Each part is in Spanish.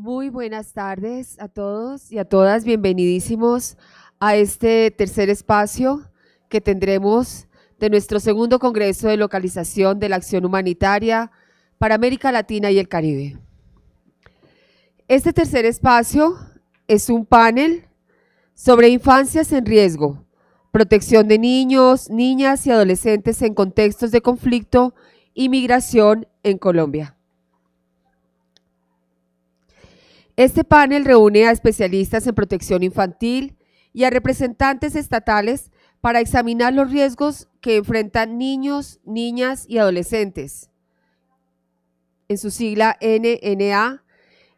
Muy buenas tardes a todos y a todas, bienvenidísimos a este tercer espacio que tendremos de nuestro segundo Congreso de Localización de la Acción Humanitaria para América Latina y el Caribe. Este tercer espacio es un panel sobre infancias en riesgo, protección de niños, niñas y adolescentes en contextos de conflicto y migración en Colombia. Este panel reúne a especialistas en protección infantil y a representantes estatales para examinar los riesgos que enfrentan niños, niñas y adolescentes, en su sigla NNA,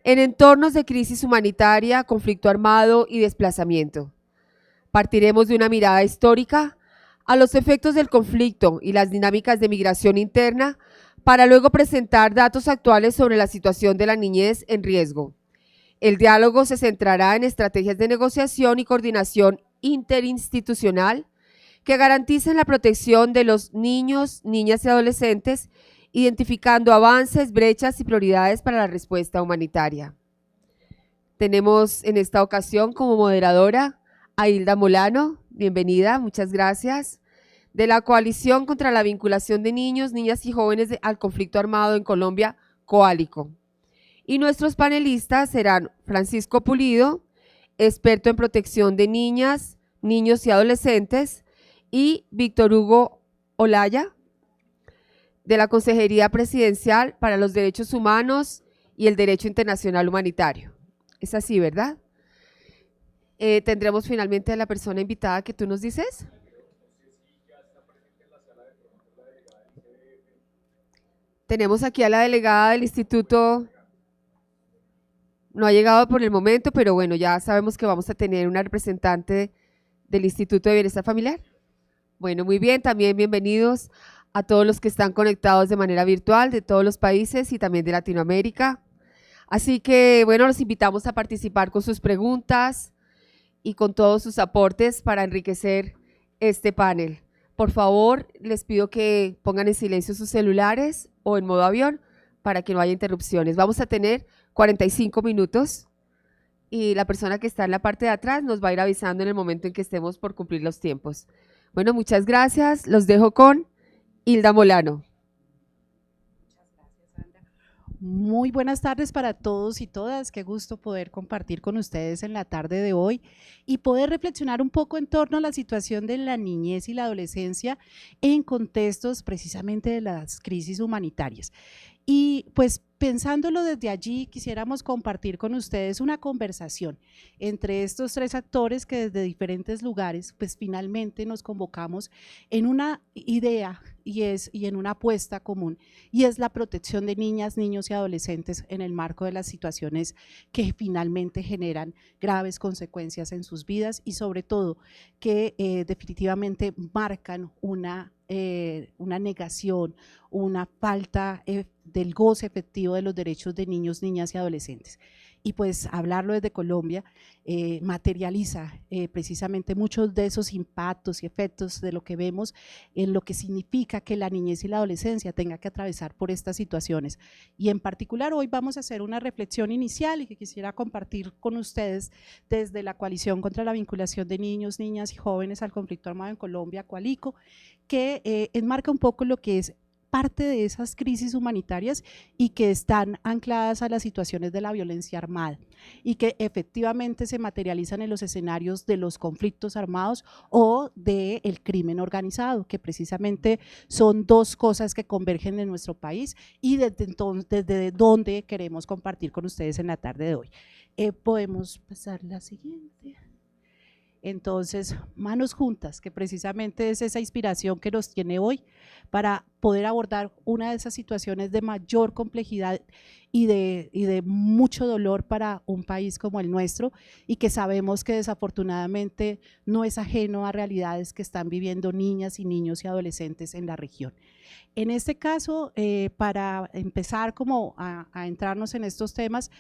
en entornos de crisis humanitaria, conflicto armado y desplazamiento. Partiremos de una mirada histórica a los efectos del conflicto y las dinámicas de migración interna para luego presentar datos actuales sobre la situación de la niñez en riesgo. El diálogo se centrará en estrategias de negociación y coordinación interinstitucional que garanticen la protección de los niños, niñas y adolescentes, identificando avances, brechas y prioridades para la respuesta humanitaria. Tenemos en esta ocasión como moderadora a Hilda Molano, bienvenida, muchas gracias, de la Coalición contra la Vinculación de Niños, Niñas y Jóvenes al Conflicto Armado en Colombia, COALICO. Y nuestros panelistas serán Francisco Pulido, experto en protección de niñas, niños y adolescentes, y Víctor Hugo Olaya, de la Consejería Presidencial para los Derechos Humanos y el Derecho Internacional Humanitario. Es así, ¿verdad? Tendremos finalmente a la persona invitada que tú nos dices. Tenemos aquí a la delegada del Instituto. No ha llegado por el momento, pero bueno, ya sabemos que vamos a tener una representante del Instituto de Bienestar Familiar. Bueno, muy bien, también bienvenidos a todos los que están conectados de manera virtual de todos los países y también de Latinoamérica. Así que, bueno, los invitamos a participar con sus preguntas y con todos sus aportes para enriquecer este panel. Por favor, les pido que pongan en silencio sus celulares o en modo avión para que no haya interrupciones. Vamos a tener 45 minutos y la persona que está en la parte de atrás nos va a ir avisando en el momento en que estemos por cumplir los tiempos. Bueno, muchas gracias. Los dejo con Hilda Molano. Muy buenas tardes para todos y todas. Qué gusto poder compartir con ustedes en la tarde de hoy y poder reflexionar un poco en torno a la situación de la niñez y la adolescencia en contextos precisamente de las crisis humanitarias. Y pues pensándolo desde allí, quisiéramos compartir con ustedes una conversación entre estos tres actores que desde diferentes lugares, pues finalmente nos convocamos en una idea y en una apuesta común, y es la protección de niñas, niños y adolescentes en el marco de las situaciones que finalmente generan graves consecuencias en sus vidas y sobre todo que definitivamente marcan una negación, una falta del goce efectivo de los derechos de niños, niñas y adolescentes. Y pues hablarlo desde Colombia materializa precisamente muchos de esos impactos y efectos de lo que vemos en lo que significa que la niñez y la adolescencia tenga que atravesar por estas situaciones. Y en particular hoy vamos a hacer una reflexión inicial y que quisiera compartir con ustedes desde la Coalición contra la Vinculación de Niños, Niñas y Jóvenes al Conflicto Armado en Colombia, COALICO, que enmarca un poco lo que es parte de esas crisis humanitarias y que están ancladas a las situaciones de la violencia armada y que efectivamente se materializan en los escenarios de los conflictos armados o del crimen organizado, que precisamente son dos cosas que convergen en nuestro país y desde donde queremos compartir con ustedes en la tarde de hoy. Podemos pasar la siguiente. Entonces, manos juntas, que precisamente es esa inspiración que nos tiene hoy para poder abordar una de esas situaciones de mayor complejidad y de mucho dolor para un país como el nuestro y que sabemos que desafortunadamente no es ajeno a realidades que están viviendo niñas y niños y adolescentes en la región. En este caso, para empezar como a entrarnos en estos temas,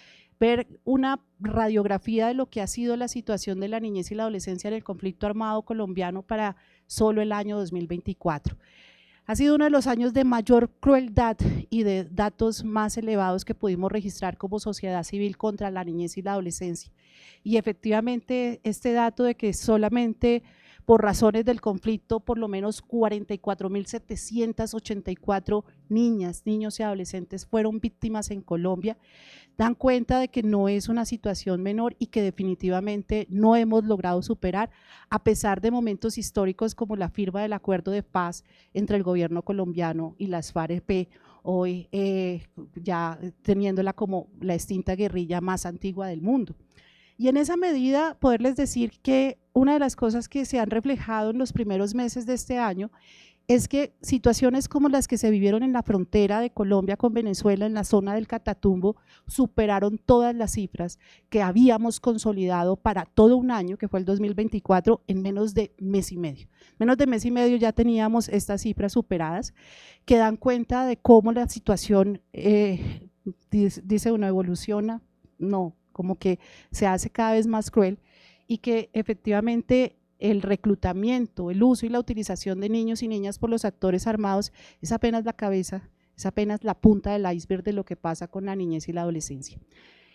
ver una radiografía de lo que ha sido la situación de la niñez y la adolescencia en el conflicto armado colombiano para solo el año 2024. Ha sido uno de los años de mayor crueldad y de datos más elevados que pudimos registrar como sociedad civil contra la niñez y la adolescencia. Y efectivamente este dato de que solamente por razones del conflicto, por lo menos 44.784 niñas, niños y adolescentes fueron víctimas en Colombia, dan cuenta de que no es una situación menor y que definitivamente no hemos logrado superar, a pesar de momentos históricos como la firma del acuerdo de paz entre el gobierno colombiano y las FARC-EP, hoy ya teniéndola como la extinta guerrilla más antigua del mundo. Y en esa medida poderles decir que una de las cosas que se han reflejado en los primeros meses de este año es que situaciones como las que se vivieron en la frontera de Colombia con Venezuela, en la zona del Catatumbo, superaron todas las cifras que habíamos consolidado para todo un año, que fue el 2024, en menos de mes y medio. Menos de mes y medio ya teníamos estas cifras superadas, que dan cuenta de cómo la situación, dice uno, evoluciona, no, como que se hace cada vez más cruel, y que efectivamente el reclutamiento, el uso y la utilización de niños y niñas por los actores armados es apenas la cabeza, es apenas la punta del iceberg de lo que pasa con la niñez y la adolescencia.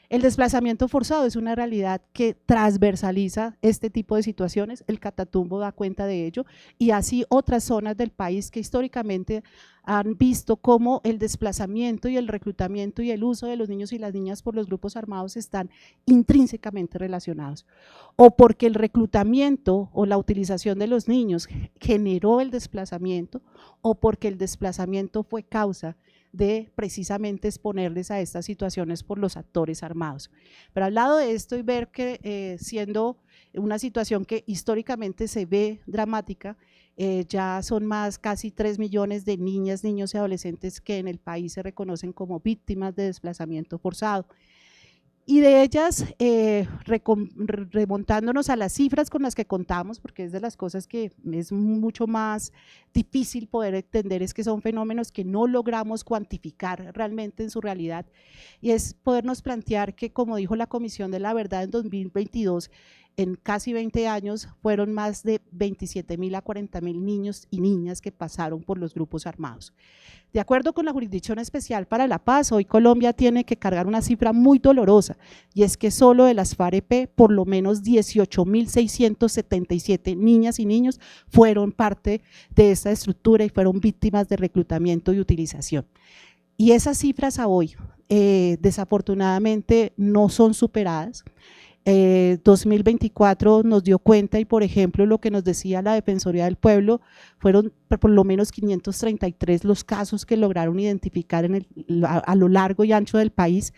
El desplazamiento forzado es una realidad que transversaliza este tipo de situaciones, el Catatumbo da cuenta de ello, y así otras zonas del país que históricamente han visto cómo el desplazamiento y el reclutamiento y el uso de los niños y las niñas por los grupos armados están intrínsecamente relacionados, o porque el reclutamiento o la utilización de los niños generó el desplazamiento, o porque el desplazamiento fue causa de precisamente exponerles a estas situaciones por los actores armados. Pero al lado de esto y ver que siendo una situación que históricamente se ve dramática, ya son más casi 3 millones de niñas, niños y adolescentes que en el país se reconocen como víctimas de desplazamiento forzado. Y de ellas, remontándonos a las cifras con las que contamos, porque es de las cosas que es mucho más difícil poder entender, es que son fenómenos que no logramos cuantificar realmente en su realidad, y es podernos plantear que, como dijo la Comisión de la Verdad en 2022, en casi 20 años fueron más de 27.000 a 40.000 niños y niñas que pasaron por los grupos armados. De acuerdo con la Jurisdicción Especial para la Paz, hoy Colombia tiene que cargar una cifra muy dolorosa, y es que solo de las FARC-EP por lo menos 18.677 niñas y niños fueron parte de esta estructura y fueron víctimas de reclutamiento y utilización. Y esas cifras a hoy desafortunadamente no son superadas. 2024 nos dio cuenta, y por ejemplo lo que nos decía la Defensoría del Pueblo, fueron por lo menos 533 los casos que lograron identificar a lo largo y ancho del país,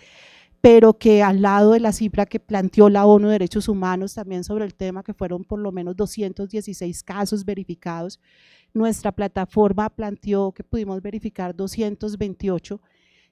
pero que al lado de la cifra que planteó la ONU de Derechos Humanos también sobre el tema, que fueron por lo menos 216 casos verificados, nuestra plataforma planteó que pudimos verificar 228.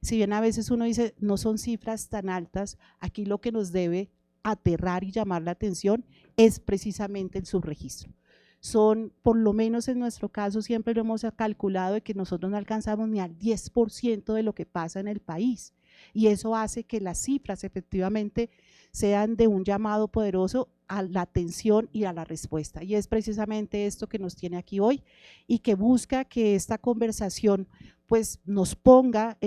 Si bien a veces uno dice no son cifras tan altas, aquí lo que nos debe aterrar y llamar la atención es precisamente el subregistro. Son, por lo menos en nuestro caso, siempre lo hemos calculado, de que nosotros no alcanzamos ni al 10% de lo que pasa en el país, y eso hace que las cifras efectivamente sean de un llamado poderoso a la atención y a la respuesta, y es precisamente esto que nos tiene aquí hoy y que busca que esta conversación pues nos ponga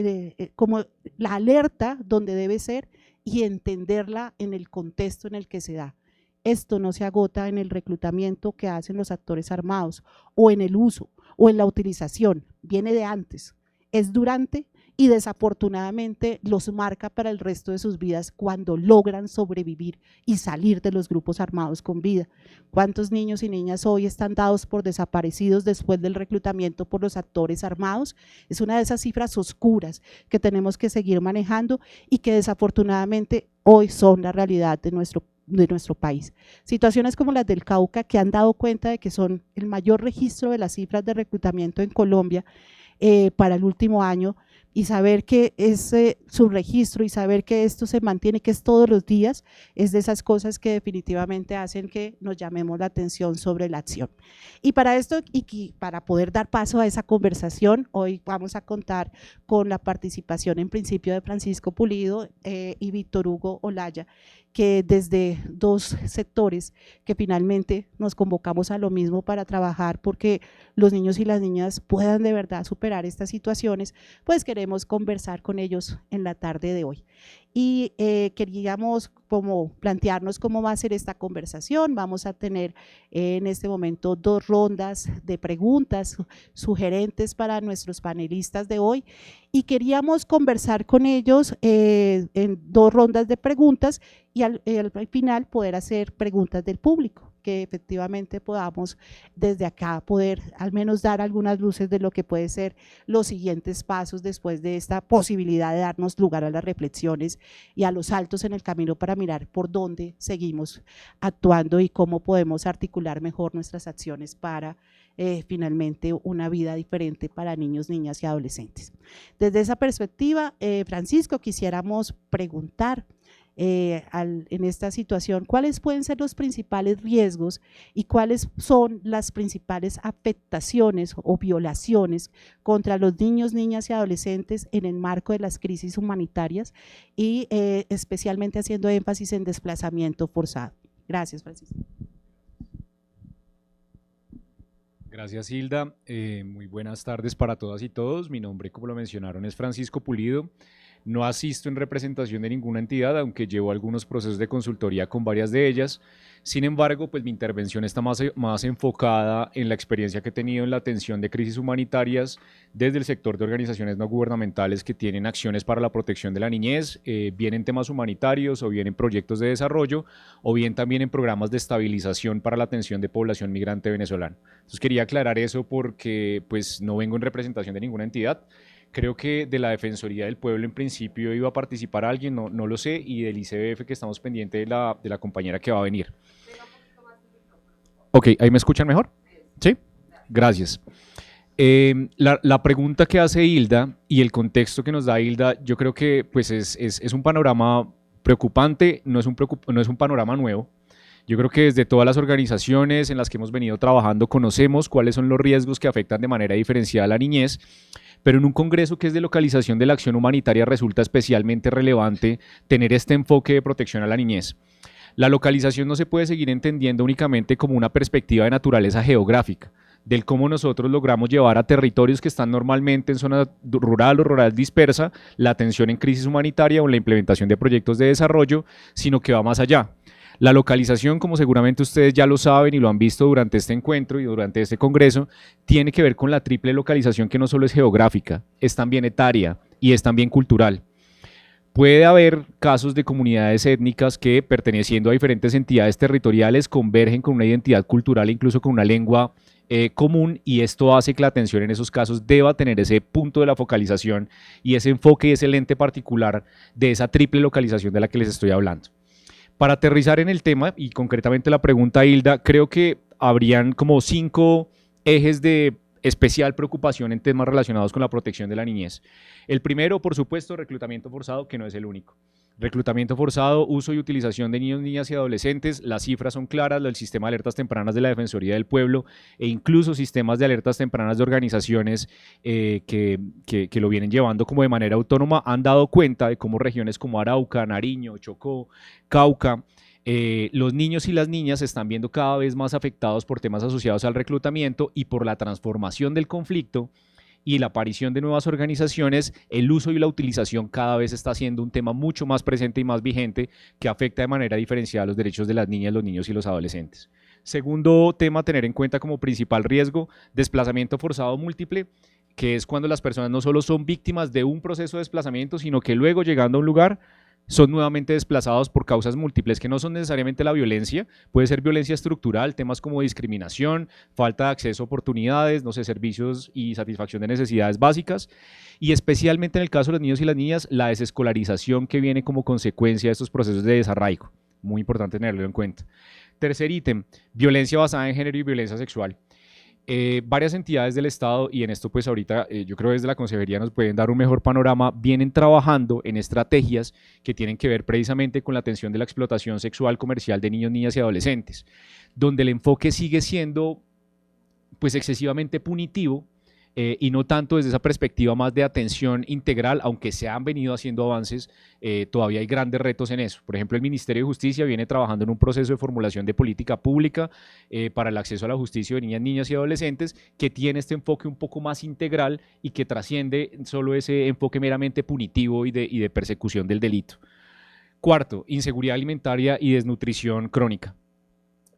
como la alerta donde debe ser y entenderla en el contexto en el que se da. Esto no se agota en el reclutamiento que hacen los actores armados o en el uso o en la utilización, viene de antes, es durante, y desafortunadamente los marca para el resto de sus vidas cuando logran sobrevivir y salir de los grupos armados con vida. ¿Cuántos niños y niñas hoy están dados por desaparecidos después del reclutamiento por los actores armados? Es una de esas cifras oscuras que tenemos que seguir manejando y que desafortunadamente hoy son la realidad de nuestro país. Situaciones como las del Cauca, que han dado cuenta de que son el mayor registro de las cifras de reclutamiento en Colombia para el último año, y saber que ese subregistro y saber que esto se mantiene, que es todos los días, es de esas cosas que definitivamente hacen que nos llamemos la atención sobre la acción. Y para esto, y para poder dar paso a esa conversación, hoy vamos a contar con la participación en principio de Francisco Pulido y Víctor Hugo Olaya, que desde dos sectores que finalmente nos convocamos a lo mismo para trabajar porque los niños y las niñas puedan de verdad superar estas situaciones, pues queremos conversar con ellos en la tarde de hoy. Y queríamos como plantearnos cómo va a ser esta conversación. Vamos a tener en este momento 2 rondas de preguntas sugerentes para nuestros panelistas de hoy y queríamos conversar con ellos en 2 rondas de preguntas y al final poder hacer preguntas del público, que efectivamente podamos desde acá poder al menos dar algunas luces de lo que puede ser los siguientes pasos después de esta posibilidad de darnos lugar a las reflexiones y a los saltos en el camino para mirar por dónde seguimos actuando y cómo podemos articular mejor nuestras acciones para finalmente una vida diferente para niños, niñas y adolescentes. Desde esa perspectiva, Francisco, quisiéramos preguntar en esta situación, ¿cuáles pueden ser los principales riesgos y cuáles son las principales afectaciones o violaciones contra los niños, niñas y adolescentes en el marco de las crisis humanitarias y especialmente haciendo énfasis en desplazamiento forzado? Gracias, Francisco. Gracias, Hilda. Muy buenas tardes para todas y todos. Mi nombre, como lo mencionaron, es Francisco Pulido. No asisto en representación de ninguna entidad, aunque llevo algunos procesos de consultoría con varias de ellas. Sin embargo, pues mi intervención está más enfocada en la experiencia que he tenido en la atención de crisis humanitarias desde el sector de organizaciones no gubernamentales que tienen acciones para la protección de la niñez, bien en temas humanitarios o bien en proyectos de desarrollo o bien también en programas de estabilización para la atención de población migrante venezolana. Entonces quería aclarar eso porque pues no vengo en representación de ninguna entidad. Creo que de la Defensoría del Pueblo en principio iba a participar alguien, no lo sé, y del ICBF que estamos pendientes de la compañera que va a venir. Ok, ¿ahí me escuchan mejor? ¿Sí? Gracias. La pregunta que hace Hilda y el contexto que nos da Hilda, yo creo que pues es un panorama preocupante, no es un panorama nuevo. Yo creo que desde todas las organizaciones en las que hemos venido trabajando conocemos cuáles son los riesgos que afectan de manera diferenciada a la niñez, pero en un congreso que es de localización de la acción humanitaria resulta especialmente relevante tener este enfoque de protección a la niñez. La localización no se puede seguir entendiendo únicamente como una perspectiva de naturaleza geográfica, del cómo nosotros logramos llevar a territorios que están normalmente en zona rural o rural dispersa la atención en crisis humanitaria o en la implementación de proyectos de desarrollo, sino que va más allá. La localización, como seguramente ustedes ya lo saben y lo han visto durante este encuentro y durante este congreso, tiene que ver con la triple localización que no solo es geográfica, es también etaria y es también cultural. Puede haber casos de comunidades étnicas que, perteneciendo a diferentes entidades territoriales, convergen con una identidad cultural e incluso con una lengua común, y esto hace que la atención en esos casos deba tener ese punto de la focalización y ese enfoque y ese lente particular de esa triple localización de la que les estoy hablando. Para aterrizar en el tema, y concretamente la pregunta, Hilda, creo que habrían como 5 ejes de especial preocupación en temas relacionados con la protección de la niñez. El primero, por supuesto, reclutamiento forzado, que no es el único. Reclutamiento forzado, uso y utilización de niños, niñas y adolescentes, las cifras son claras, el sistema de alertas tempranas de la Defensoría del Pueblo e incluso sistemas de alertas tempranas de organizaciones que lo vienen llevando como de manera autónoma han dado cuenta de cómo regiones como Arauca, Nariño, Chocó, Cauca, los niños y las niñas se están viendo cada vez más afectados por temas asociados al reclutamiento y por la transformación del conflicto y la aparición de nuevas organizaciones. El uso y la utilización cada vez está siendo un tema mucho más presente y más vigente que afecta de manera diferenciada los derechos de las niñas, los niños y los adolescentes. Segundo tema a tener en cuenta como principal riesgo, desplazamiento forzado múltiple, que es cuando las personas no solo son víctimas de un proceso de desplazamiento, sino que luego, llegando a un lugar, son nuevamente desplazados por causas múltiples que no son necesariamente la violencia, puede ser violencia estructural, temas como discriminación, falta de acceso a oportunidades, no sé, servicios y satisfacción de necesidades básicas, y especialmente en el caso de los niños y las niñas, la desescolarización que viene como consecuencia de estos procesos de desarraigo. Muy importante tenerlo en cuenta. Tercer ítem, violencia basada en género y violencia sexual. Varias entidades del Estado, y en esto pues ahorita yo creo desde la Consejería nos pueden dar un mejor panorama, vienen trabajando en estrategias que tienen que ver precisamente con la atención de la explotación sexual comercial de niños, niñas y adolescentes, donde el enfoque sigue siendo pues excesivamente punitivo, y no tanto desde esa perspectiva más de atención integral, aunque se han venido haciendo avances, todavía hay grandes retos en eso. Por ejemplo, el Ministerio de Justicia viene trabajando en un proceso de formulación de política pública para el acceso a la justicia de niñas, niñas y adolescentes, que tiene este enfoque un poco más integral y que trasciende solo ese enfoque meramente punitivo y de persecución del delito. Cuarto, inseguridad alimentaria y desnutrición crónica.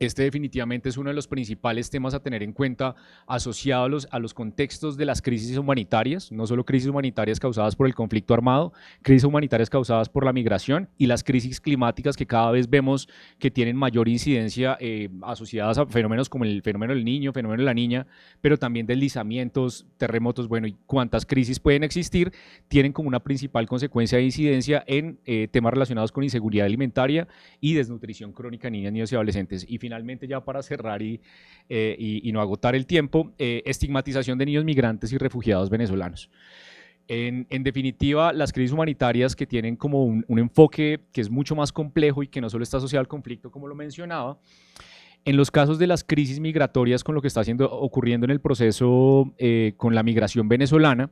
Este definitivamente es uno de los principales temas a tener en cuenta asociados a los contextos de las crisis humanitarias, no solo crisis humanitarias causadas por el conflicto armado, crisis humanitarias causadas por la migración y las crisis climáticas que cada vez vemos que tienen mayor incidencia asociadas a fenómenos como el fenómeno del niño, fenómeno de la niña, pero también deslizamientos, terremotos, bueno, y cuántas crisis pueden existir, tienen como una principal consecuencia de incidencia en temas relacionados con inseguridad alimentaria y desnutrición crónica en niñas, niños y adolescentes. Y finalmente, ya para cerrar y no agotar el tiempo, estigmatización de niños migrantes y refugiados venezolanos. En definitiva, las crisis humanitarias que tienen como un enfoque que es mucho más complejo y que no solo está asociado al conflicto, como lo mencionaba, en los casos de las crisis migratorias, con lo que está ocurriendo en el proceso con la migración venezolana,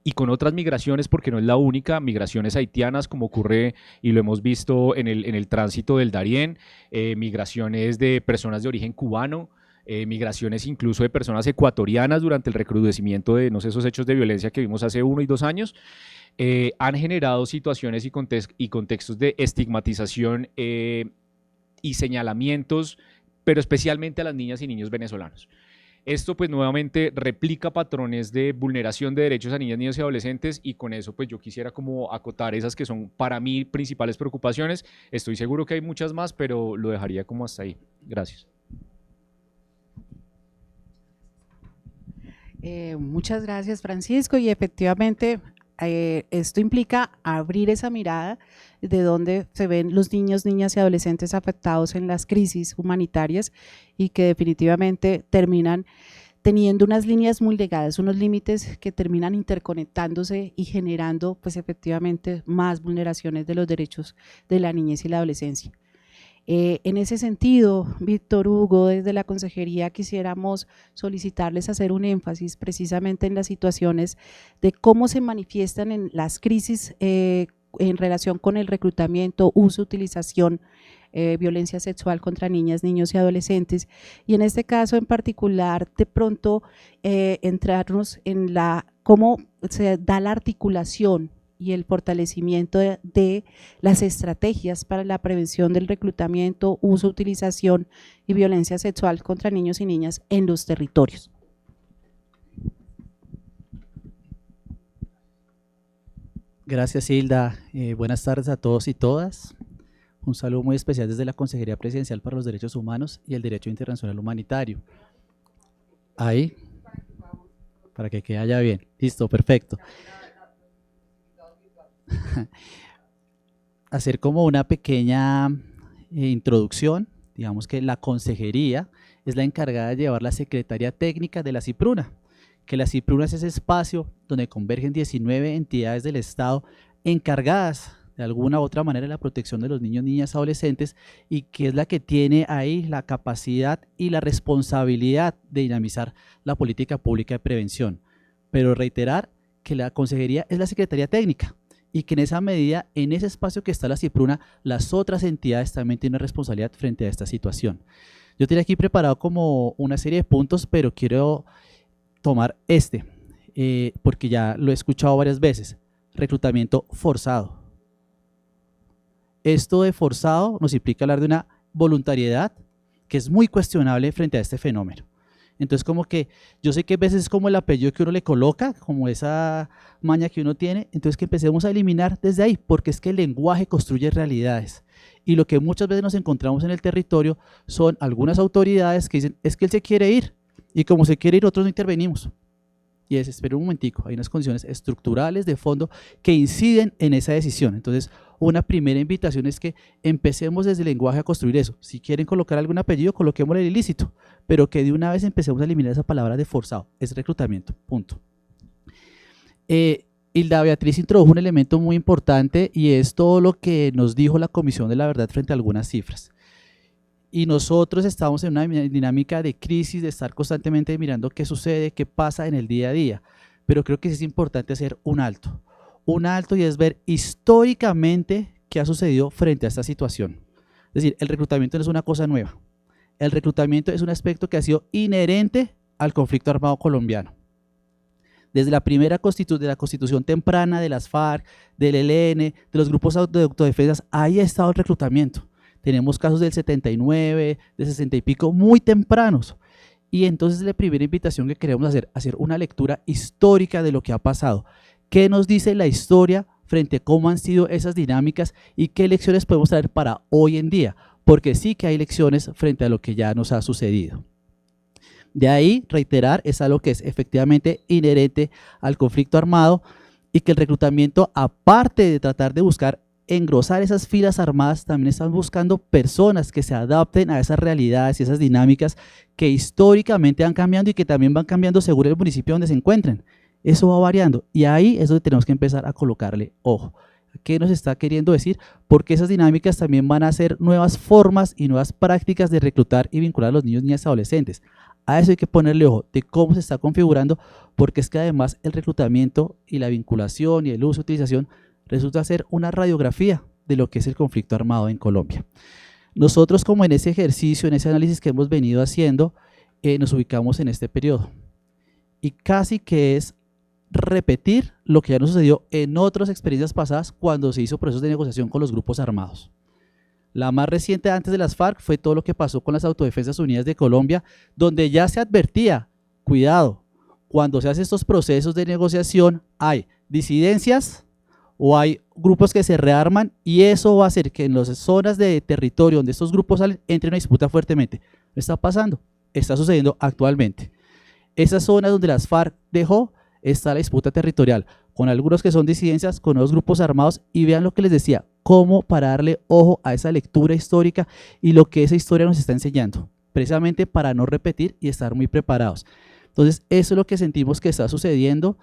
y con otras migraciones, porque no es la única, migraciones haitianas, como ocurre y lo hemos visto en el tránsito del Darién, migraciones de personas de origen cubano, migraciones incluso de personas ecuatorianas durante el recrudecimiento de, no sé, esos hechos de violencia que vimos hace 1 y 2 años, han generado situaciones y contextos de estigmatización y señalamientos, pero especialmente a las niñas y niños venezolanos. Esto pues nuevamente replica patrones de vulneración de derechos a niñas, niños y adolescentes, y con eso pues yo quisiera como acotar esas que son para mí principales preocupaciones. Estoy seguro que hay muchas más, pero lo dejaría como hasta ahí. Gracias. Muchas gracias, Francisco, y efectivamente esto implica abrir esa mirada de donde se ven los niños, niñas y adolescentes afectados en las crisis humanitarias y que definitivamente terminan teniendo unas líneas muy delgadas, unos límites que terminan interconectándose y generando pues efectivamente más vulneraciones de los derechos de la niñez y la adolescencia. En ese sentido, Víctor Hugo, desde la Consejería quisiéramos solicitarles hacer un énfasis precisamente en las situaciones de cómo se manifiestan en las crisis en relación con el reclutamiento, uso, utilización, violencia sexual contra niñas, niños y adolescentes, y en este caso en particular de pronto entrarnos en cómo se da la articulación y el fortalecimiento de las estrategias para la prevención del reclutamiento, uso, utilización y violencia sexual contra niños y niñas en los territorios. Gracias, Hilda. Buenas tardes a todos y todas. Un saludo muy especial desde la Consejería Presidencial para los Derechos Humanos y el Derecho Internacional Humanitario. Ahí, para que quede allá bien. Listo, perfecto. Hacer como una pequeña introducción. Digamos que la Consejería es la encargada de llevar la Secretaría Técnica de la CIPRUNA, que la CIPRUNA es ese espacio donde convergen 19 entidades del Estado encargadas de alguna u otra manera de la protección de los niños, niñas, adolescentes, y que es la que tiene ahí la capacidad y la responsabilidad de dinamizar la política pública de prevención. Pero reiterar que la Consejería es la Secretaría Técnica y que en esa medida, en ese espacio que está la CIPRUNA, las otras entidades también tienen responsabilidad frente a esta situación. Yo tenía aquí preparado como una serie de puntos, pero quiero tomar porque ya lo he escuchado varias veces: reclutamiento forzado. Esto de forzado nos implica hablar de una voluntariedad que es muy cuestionable frente a este fenómeno. Entonces, como que yo sé que a veces es como el apellido que uno le coloca, como esa maña que uno tiene, entonces que empecemos a eliminar desde ahí, porque es que el lenguaje construye realidades. Y lo que muchas veces nos encontramos en el territorio son algunas autoridades que dicen, es que él se quiere ir, y como se quiere ir, otros no intervenimos. Y es, espera un momentico, hay unas condiciones estructurales de fondo que inciden en esa decisión. Entonces, una primera invitación es que empecemos desde el lenguaje a construir eso. Si quieren colocar algún apellido, coloquémosle el ilícito, pero que de una vez empecemos a eliminar esa palabra de forzado, es reclutamiento, punto. Hilda Beatriz introdujo un elemento muy importante y es todo lo que nos dijo la Comisión de la Verdad frente a algunas cifras. y nosotros estamos en una dinámica de crisis, de estar constantemente mirando qué sucede, qué pasa en el día a día, pero creo que sí es importante hacer un alto y es ver históricamente qué ha sucedido frente a esta situación. Es decir, el reclutamiento no es una cosa nueva, el reclutamiento es un aspecto que ha sido inherente al conflicto armado colombiano. Desde la primera de la constitución temprana de las FARC, del ELN, de los grupos de autodefensas, ahí ha estado el reclutamiento. Tenemos casos del 79, de 60 y pico, muy tempranos. Y entonces la primera invitación que queremos hacer una lectura histórica de lo que ha pasado. ¿Qué nos dice la historia frente a cómo han sido esas dinámicas y qué lecciones podemos traer para hoy en día? Porque sí que hay lecciones frente a lo que ya nos ha sucedido. De ahí, reiterar, es algo que es efectivamente inherente al conflicto armado y que el reclutamiento, aparte de tratar de buscar engrosar esas filas armadas, también están buscando personas que se adapten a esas realidades y esas dinámicas que históricamente van cambiando y que también van cambiando según el municipio donde se encuentren. Eso va variando y ahí es donde tenemos que empezar a colocarle ojo. ¿Qué nos está queriendo decir? Porque esas dinámicas también van a ser nuevas formas y nuevas prácticas de reclutar y vincular a los niños, niñas y adolescentes. A eso hay que ponerle ojo de cómo se está configurando, porque es que además el reclutamiento y la vinculación y el uso, utilización, resulta ser una radiografía de lo que es el conflicto armado en Colombia. Nosotros, como en ese ejercicio, en ese análisis que hemos venido haciendo, nos ubicamos en este periodo. Y casi que es repetir lo que ya nos sucedió en otras experiencias pasadas cuando se hizo procesos de negociación con los grupos armados. La más reciente antes de las FARC fue todo lo que pasó con las Autodefensas Unidas de Colombia, donde ya se advertía, cuidado, cuando se hacen estos procesos de negociación hay disidencias o hay grupos que se rearman y eso va a hacer que en las zonas de territorio donde estos grupos salen entre una disputa fuertemente. Está pasando, está sucediendo actualmente. Esas zonas donde las FARC dejó está la disputa territorial, con algunos que son disidencias, con los grupos armados, y vean lo que les decía, cómo para darle ojo a esa lectura histórica y lo que esa historia nos está enseñando, precisamente para no repetir y estar muy preparados. Entonces, eso es lo que sentimos que está sucediendo.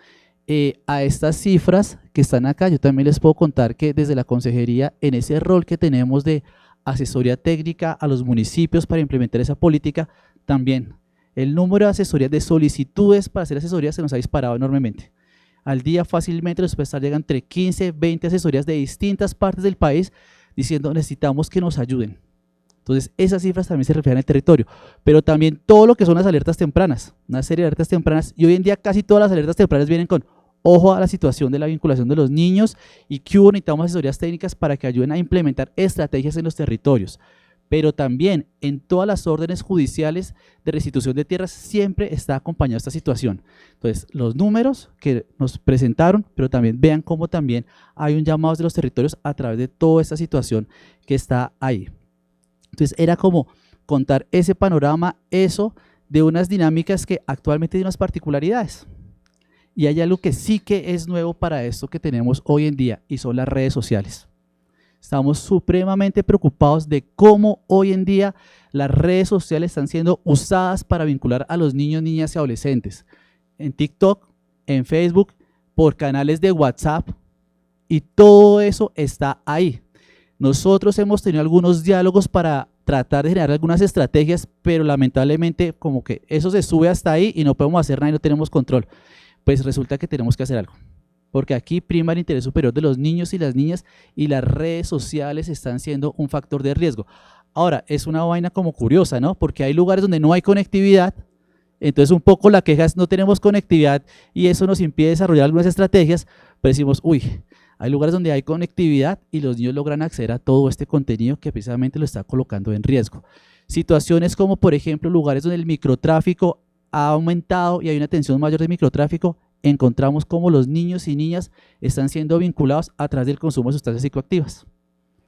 A estas cifras que están acá, yo también les puedo contar que desde la consejería, en ese rol que tenemos de asesoría técnica a los municipios para implementar esa política, también el número de asesorías, de solicitudes para hacer asesorías se nos ha disparado enormemente. Al día fácilmente los puede estar llegando entre 15, 20 asesorías de distintas partes del país diciendo necesitamos que nos ayuden. Entonces esas cifras también se refieren al territorio, pero también todo lo que son las alertas tempranas, una serie de alertas tempranas, y hoy en día casi todas las alertas tempranas vienen con ojo a la situación de la vinculación de los niños y que necesitamos asesorías técnicas para que ayuden a implementar estrategias en los territorios. Pero también en todas las órdenes judiciales de restitución de tierras siempre está acompañada esta situación. Entonces, los números que nos presentaron, pero también vean cómo también hay un llamado de los territorios a través de toda esta situación que está ahí. Entonces, era como contar ese panorama, eso, de unas dinámicas que actualmente tienen unas particularidades. Y hay algo que sí que es nuevo para esto que tenemos hoy en día, y son las redes sociales. Estamos supremamente preocupados de cómo hoy en día las redes sociales están siendo usadas para vincular a los niños, niñas y adolescentes. En TikTok, en Facebook, por canales de WhatsApp, y todo eso está ahí. Nosotros hemos tenido algunos diálogos para tratar de generar algunas estrategias, pero lamentablemente como que eso se sube hasta ahí y no podemos hacer nada y no tenemos control. Pues resulta que tenemos que hacer algo. Porque aquí prima el interés superior de los niños y las niñas y las redes sociales están siendo un factor de riesgo. Ahora, es una vaina como curiosa, ¿no? Porque hay lugares donde no hay conectividad, entonces un poco la queja es no tenemos conectividad y eso nos impide desarrollar algunas estrategias, pero decimos, uy, hay lugares donde hay conectividad y los niños logran acceder a todo este contenido que precisamente lo está colocando en riesgo. Situaciones como, por ejemplo, lugares donde el microtráfico ha aumentado y hay una tensión mayor de microtráfico, encontramos cómo los niños y niñas están siendo vinculados a través del consumo de sustancias psicoactivas.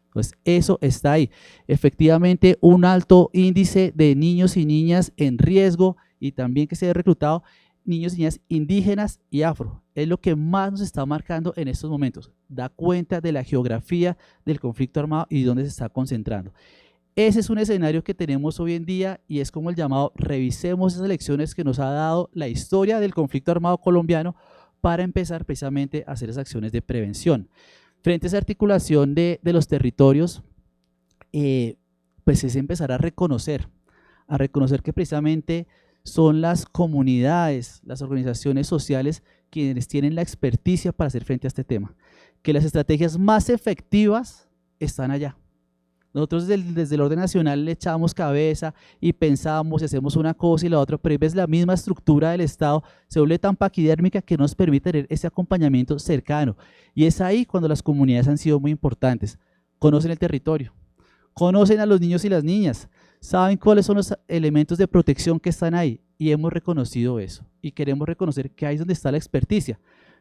Entonces, eso está ahí. Efectivamente, un alto índice de niños y niñas en riesgo y también que se ha reclutado niños y niñas indígenas y afro. Es lo que más nos está marcando en estos momentos. Da cuenta de la geografía del conflicto armado y dónde se está concentrando. Ese es un escenario que tenemos hoy en día y es como el llamado, revisemos esas lecciones que nos ha dado la historia del conflicto armado colombiano para empezar precisamente a hacer esas acciones de prevención. Frente a esa articulación de los territorios, pues es empezar a reconocer que precisamente son las comunidades, las organizaciones sociales quienes tienen la experticia para hacer frente a este tema, que las estrategias más efectivas están allá. Nosotros desde el orden nacional le echamos cabeza y pensamos y hacemos una cosa y la otra, pero ves la misma estructura del Estado se vuelve tan paquidérmica que nos permite tener ese acompañamiento cercano. Y es ahí cuando las comunidades han sido muy importantes. Conocen el territorio, conocen a los niños y las niñas, saben cuáles son los elementos de protección que están ahí y hemos reconocido eso y queremos reconocer que ahí es donde está la experticia.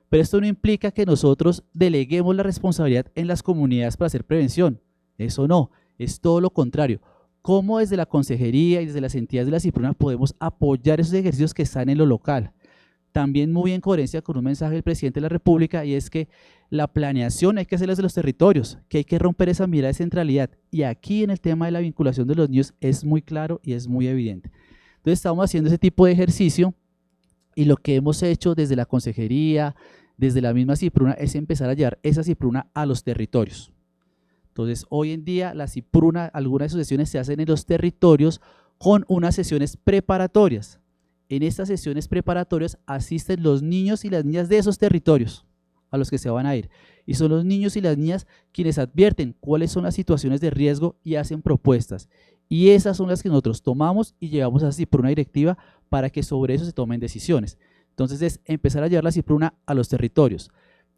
Pero esto no implica que nosotros deleguemos la responsabilidad en las comunidades para hacer prevención. Eso no, es todo lo contrario. Cómo desde la consejería y desde las entidades de la CIPRUNA podemos apoyar esos ejercicios que están en lo local. También muy en coherencia con un mensaje del presidente de la República, y es que la planeación hay que hacerla desde los territorios, que hay que romper esa mirada de centralidad. Y aquí en el tema de la vinculación de los niños es muy claro y es muy evidente. Entonces estamos haciendo ese tipo de ejercicio y lo que hemos hecho desde la consejería, desde la misma CIPRUNA, es empezar a llevar esa CIPRUNA a los territorios. Entonces, hoy en día la CIPRUNA, algunas de sus sesiones se hacen en los territorios con unas sesiones preparatorias. En estas sesiones preparatorias asisten los niños y las niñas de esos territorios a los que se van a ir. Y son los niños y las niñas quienes advierten cuáles son las situaciones de riesgo y hacen propuestas. Y esas son las que nosotros tomamos y llevamos a CIPRUNA directiva para que sobre eso se tomen decisiones. Entonces, es empezar a llevar la CIPRUNA a los territorios.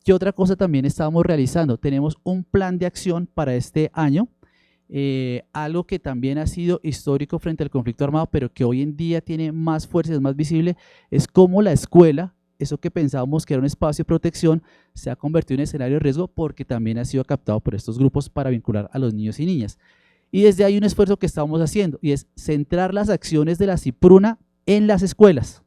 ¿Qué otra cosa también estábamos realizando? Tenemos un plan de acción para este año, algo que también ha sido histórico frente al conflicto armado, pero que hoy en día tiene más fuerza, es más visible, es cómo la escuela, eso que pensábamos que era un espacio de protección, se ha convertido en escenario de riesgo porque también ha sido captado por estos grupos para vincular a los niños y niñas. Y desde ahí un esfuerzo que estamos haciendo, y es centrar las acciones de la CIPRUNA en las escuelas,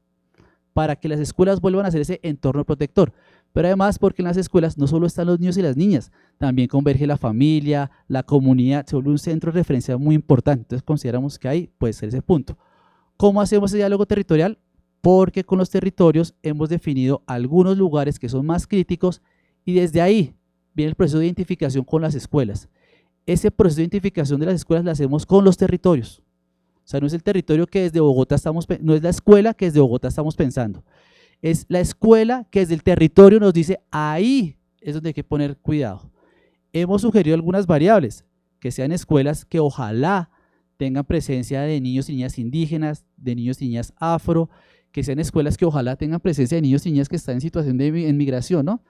para que las escuelas vuelvan a ser ese entorno protector. Pero además porque en las escuelas no solo están los niños y las niñas, también converge la familia, la comunidad, se vuelve un centro de referencia muy importante. Entonces consideramos que ahí puede ser ese punto. ¿Cómo hacemos ese diálogo territorial? Porque con los territorios hemos definido algunos lugares que son más críticos y desde ahí viene el proceso de identificación con las escuelas. Ese proceso de identificación de las escuelas lo hacemos con los territorios. O sea, no es el territorio que desde Bogotá no es la escuela que desde Bogotá estamos pensando. Es la escuela que desde el territorio nos dice, ahí es donde hay que poner cuidado. Hemos sugerido algunas variables, que sean escuelas que ojalá tengan presencia de niños y niñas indígenas, de niños y niñas afro, que sean escuelas que ojalá tengan presencia de niños y niñas que están en situación de migración, ¿no?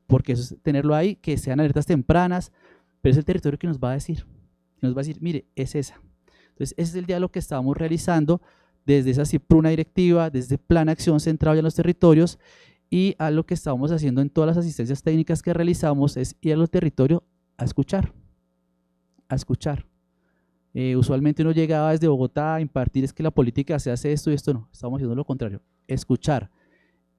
Porque eso es tenerlo ahí, que sean alertas tempranas, pero es el territorio que nos va a decir, mire, es esa. Entonces, ese es el diálogo que estamos realizando desde esa CIPRUNA directiva, desde Plan Acción centrado en los territorios, y a lo que estamos haciendo en todas las asistencias técnicas que realizamos es ir a los territorios a escuchar, a escuchar. Usualmente uno llegaba desde Bogotá a impartir es que la política se hace esto y esto no, estamos haciendo lo contrario, escuchar.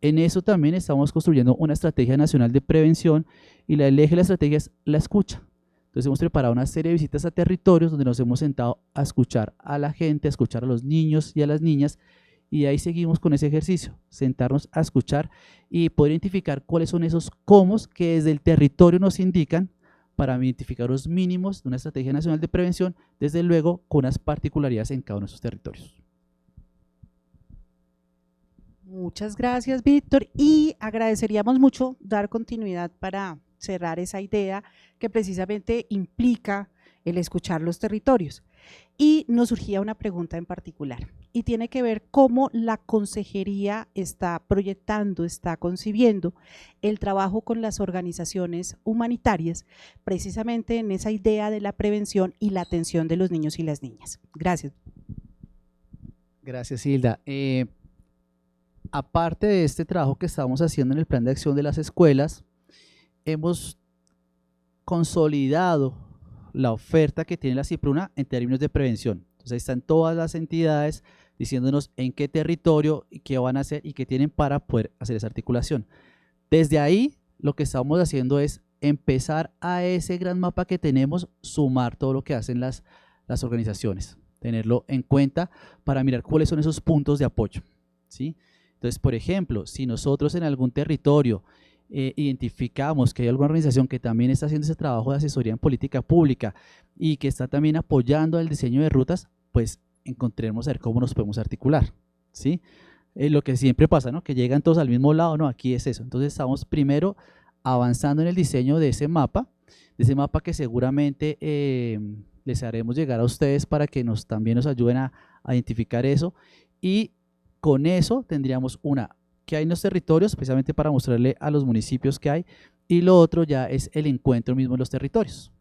En eso también estamos construyendo una estrategia nacional de prevención y el eje de la estrategia es la escucha. Entonces hemos preparado una serie de visitas a territorios donde nos hemos sentado a escuchar a la gente, a escuchar a los niños y a las niñas, y ahí seguimos con ese ejercicio, sentarnos a escuchar y poder identificar cuáles son esos cómo que desde el territorio nos indican para identificar los mínimos de una estrategia nacional de prevención, desde luego con unas particularidades en cada uno de esos territorios. Muchas gracias, Víctor, y agradeceríamos mucho dar continuidad para cerrar esa idea que precisamente implica el escuchar los territorios. Y nos surgía una pregunta en particular y tiene que ver cómo la consejería está proyectando, está concibiendo el trabajo con las organizaciones humanitarias precisamente en esa idea de la prevención y la atención de los niños y las niñas. Gracias. Gracias, Hilda. Aparte de este trabajo que estamos haciendo en el plan de acción de las escuelas, hemos consolidado la oferta que tiene la CIPRUNA en términos de prevención. Entonces ahí están todas las entidades diciéndonos en qué territorio y qué van a hacer y qué tienen para poder hacer esa articulación. Desde ahí lo que estamos haciendo es empezar a ese gran mapa que tenemos, sumar todo lo que hacen las organizaciones, tenerlo en cuenta para mirar cuáles son esos puntos de apoyo, ¿sí? Entonces, por ejemplo, si nosotros en algún territorio identificamos que hay alguna organización que también está haciendo ese trabajo de asesoría en política pública y que está también apoyando el diseño de rutas, pues encontremos a ver cómo nos podemos articular, ¿sí? Lo que siempre pasa, ¿no? Que llegan todos al mismo lado, no, aquí es eso. Entonces estamos primero avanzando en el diseño de ese mapa que seguramente les haremos llegar a ustedes para que también nos ayuden a identificar eso, y con eso tendríamos que hay en los territorios, especialmente para mostrarle a los municipios que hay, y lo otro ya es el encuentro mismo en los territorios.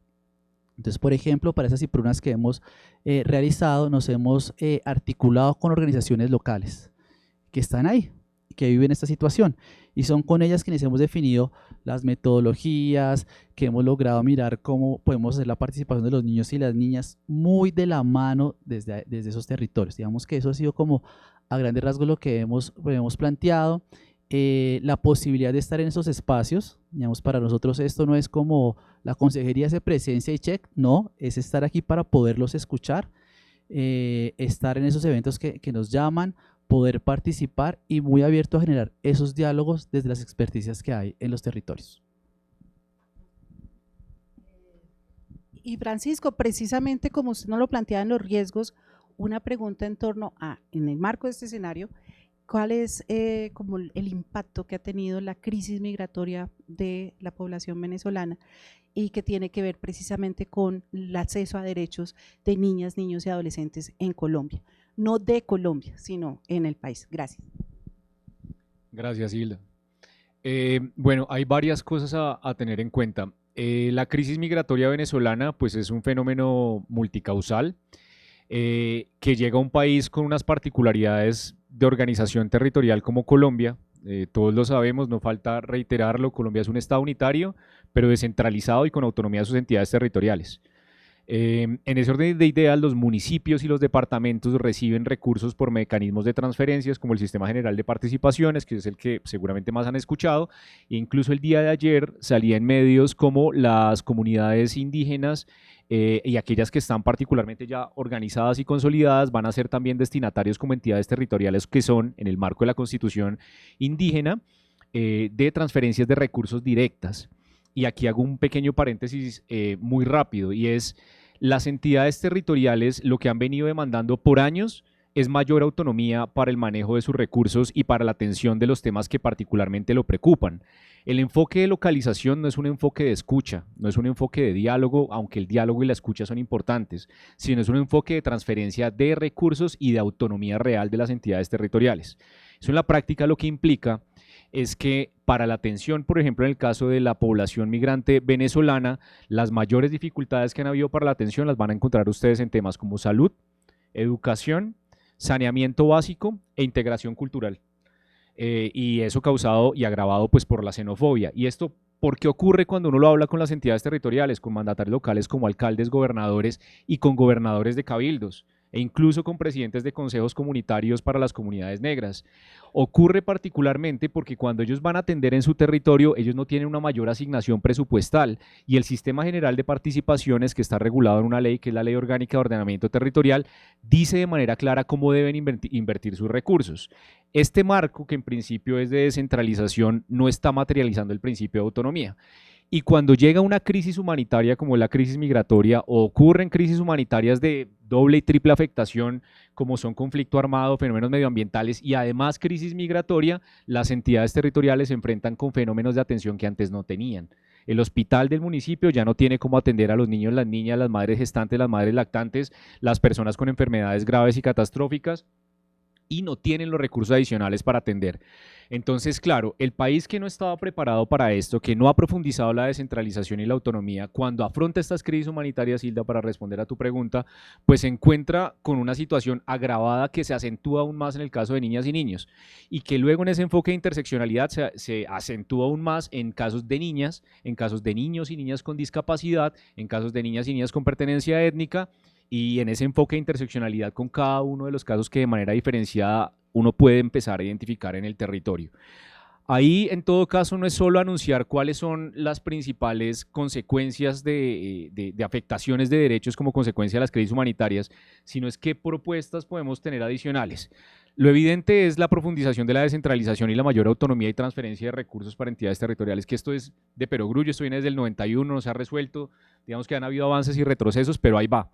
Entonces, por ejemplo, para esas ciprunas que hemos realizado, nos hemos articulado con organizaciones locales que están ahí, que viven esta situación, y son con ellas quienes hemos definido las metodologías, que hemos logrado mirar cómo podemos hacer la participación de los niños y las niñas muy de la mano desde esos territorios. Digamos que eso ha sido como a grandes rasgos lo que hemos planteado. La posibilidad de estar en esos espacios, digamos, para nosotros esto no es como la consejería hace presencia y check, no, es estar aquí para poderlos escuchar, estar en esos eventos que nos llaman, poder participar y muy abierto a generar esos diálogos desde las experticias que hay en los territorios. Y Francisco, precisamente como usted nos lo planteaba en los riesgos, una pregunta en torno a, en el marco de este escenario, ¿cuál es como el impacto que ha tenido la crisis migratoria de la población venezolana y que tiene que ver precisamente con el acceso a derechos de niñas, niños y adolescentes en Colombia? No de Colombia, sino en el país. Gracias. Gracias, Hilda. Bueno, hay varias cosas a tener en cuenta. La crisis migratoria venezolana pues es un fenómeno multicausal que llega a un país con unas particularidades de organización territorial como Colombia. Todos lo sabemos, no falta reiterarlo, Colombia es un estado unitario, pero descentralizado y con autonomía de sus entidades territoriales. En ese orden de ideas, los municipios y los departamentos reciben recursos por mecanismos de transferencias como el Sistema General de Participaciones, que es el que seguramente más han escuchado, e incluso el día de ayer salía en medios como las comunidades indígenas y aquellas que están particularmente ya organizadas y consolidadas van a ser también destinatarios como entidades territoriales que son, en el marco de la Constitución indígena, de transferencias de recursos directas. Y aquí hago un pequeño paréntesis muy rápido, y es las entidades territoriales lo que han venido demandando por años es mayor autonomía para el manejo de sus recursos y para la atención de los temas que particularmente lo preocupan. El enfoque de localización no es un enfoque de escucha, no es un enfoque de diálogo, aunque el diálogo y la escucha son importantes, sino es un enfoque de transferencia de recursos y de autonomía real de las entidades territoriales. Eso en la práctica lo que implica es que para la atención, por ejemplo, en el caso de la población migrante venezolana, las mayores dificultades que han habido para la atención las van a encontrar ustedes en temas como salud, educación, saneamiento básico e integración cultural. Y eso causado y agravado pues por la xenofobia. Y esto, ¿por qué ocurre cuando uno lo habla con las entidades territoriales, con mandatarios locales como alcaldes, gobernadores y con gobernadores de cabildos? E incluso con presidentes de consejos comunitarios para las comunidades negras. Ocurre particularmente porque cuando ellos van a atender en su territorio, ellos no tienen una mayor asignación presupuestal y el Sistema General de Participaciones, que está regulado en una ley, que es la Ley Orgánica de Ordenamiento Territorial, dice de manera clara cómo deben invertir sus recursos. Este marco, que en principio es de descentralización, no está materializando el principio de autonomía. Y cuando llega una crisis humanitaria como la crisis migratoria, o ocurren crisis humanitarias de doble y triple afectación, como son conflicto armado, fenómenos medioambientales y además crisis migratoria, las entidades territoriales se enfrentan con fenómenos de atención que antes no tenían. El hospital del municipio ya no tiene cómo atender a los niños, las niñas, las madres gestantes, las madres lactantes, las personas con enfermedades graves y catastróficas, y no tienen los recursos adicionales para atender. Entonces, claro, el país que no estaba preparado para esto, que no ha profundizado la descentralización y la autonomía, cuando afronta estas crisis humanitarias, Hilda, para responder a tu pregunta, pues se encuentra con una situación agravada que se acentúa aún más en el caso de niñas y niños, y que luego en ese enfoque de interseccionalidad se acentúa aún más en casos de niñas, en casos de niños y niñas con discapacidad, en casos de niñas y niñas con pertenencia étnica, y en ese enfoque de interseccionalidad con cada uno de los casos que de manera diferenciada uno puede empezar a identificar en el territorio. Ahí, en todo caso, no es solo anunciar cuáles son las principales consecuencias de afectaciones de derechos como consecuencia de las crisis humanitarias, sino es qué propuestas podemos tener adicionales. Lo evidente es la profundización de la descentralización y la mayor autonomía y transferencia de recursos para entidades territoriales, que esto es de perogrullo, esto viene desde el 91, no se ha resuelto, digamos que han habido avances y retrocesos, pero ahí va.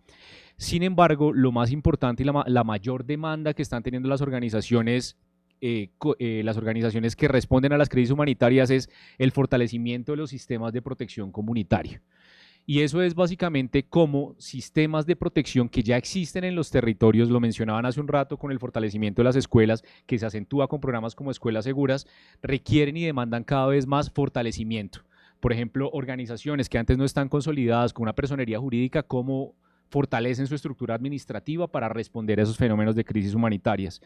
Sin embargo, lo más importante y la mayor demanda que están teniendo las organizaciones que responden a las crisis humanitarias es el fortalecimiento de los sistemas de protección comunitario. Y eso es básicamente como sistemas de protección que ya existen en los territorios, lo mencionaban hace un rato con el fortalecimiento de las escuelas, que se acentúa con programas como Escuelas Seguras, requieren y demandan cada vez más fortalecimiento. Por ejemplo, organizaciones que antes no están consolidadas con una personería jurídica, ¿cómo fortalecen su estructura administrativa para responder a esos fenómenos de crisis humanitarias?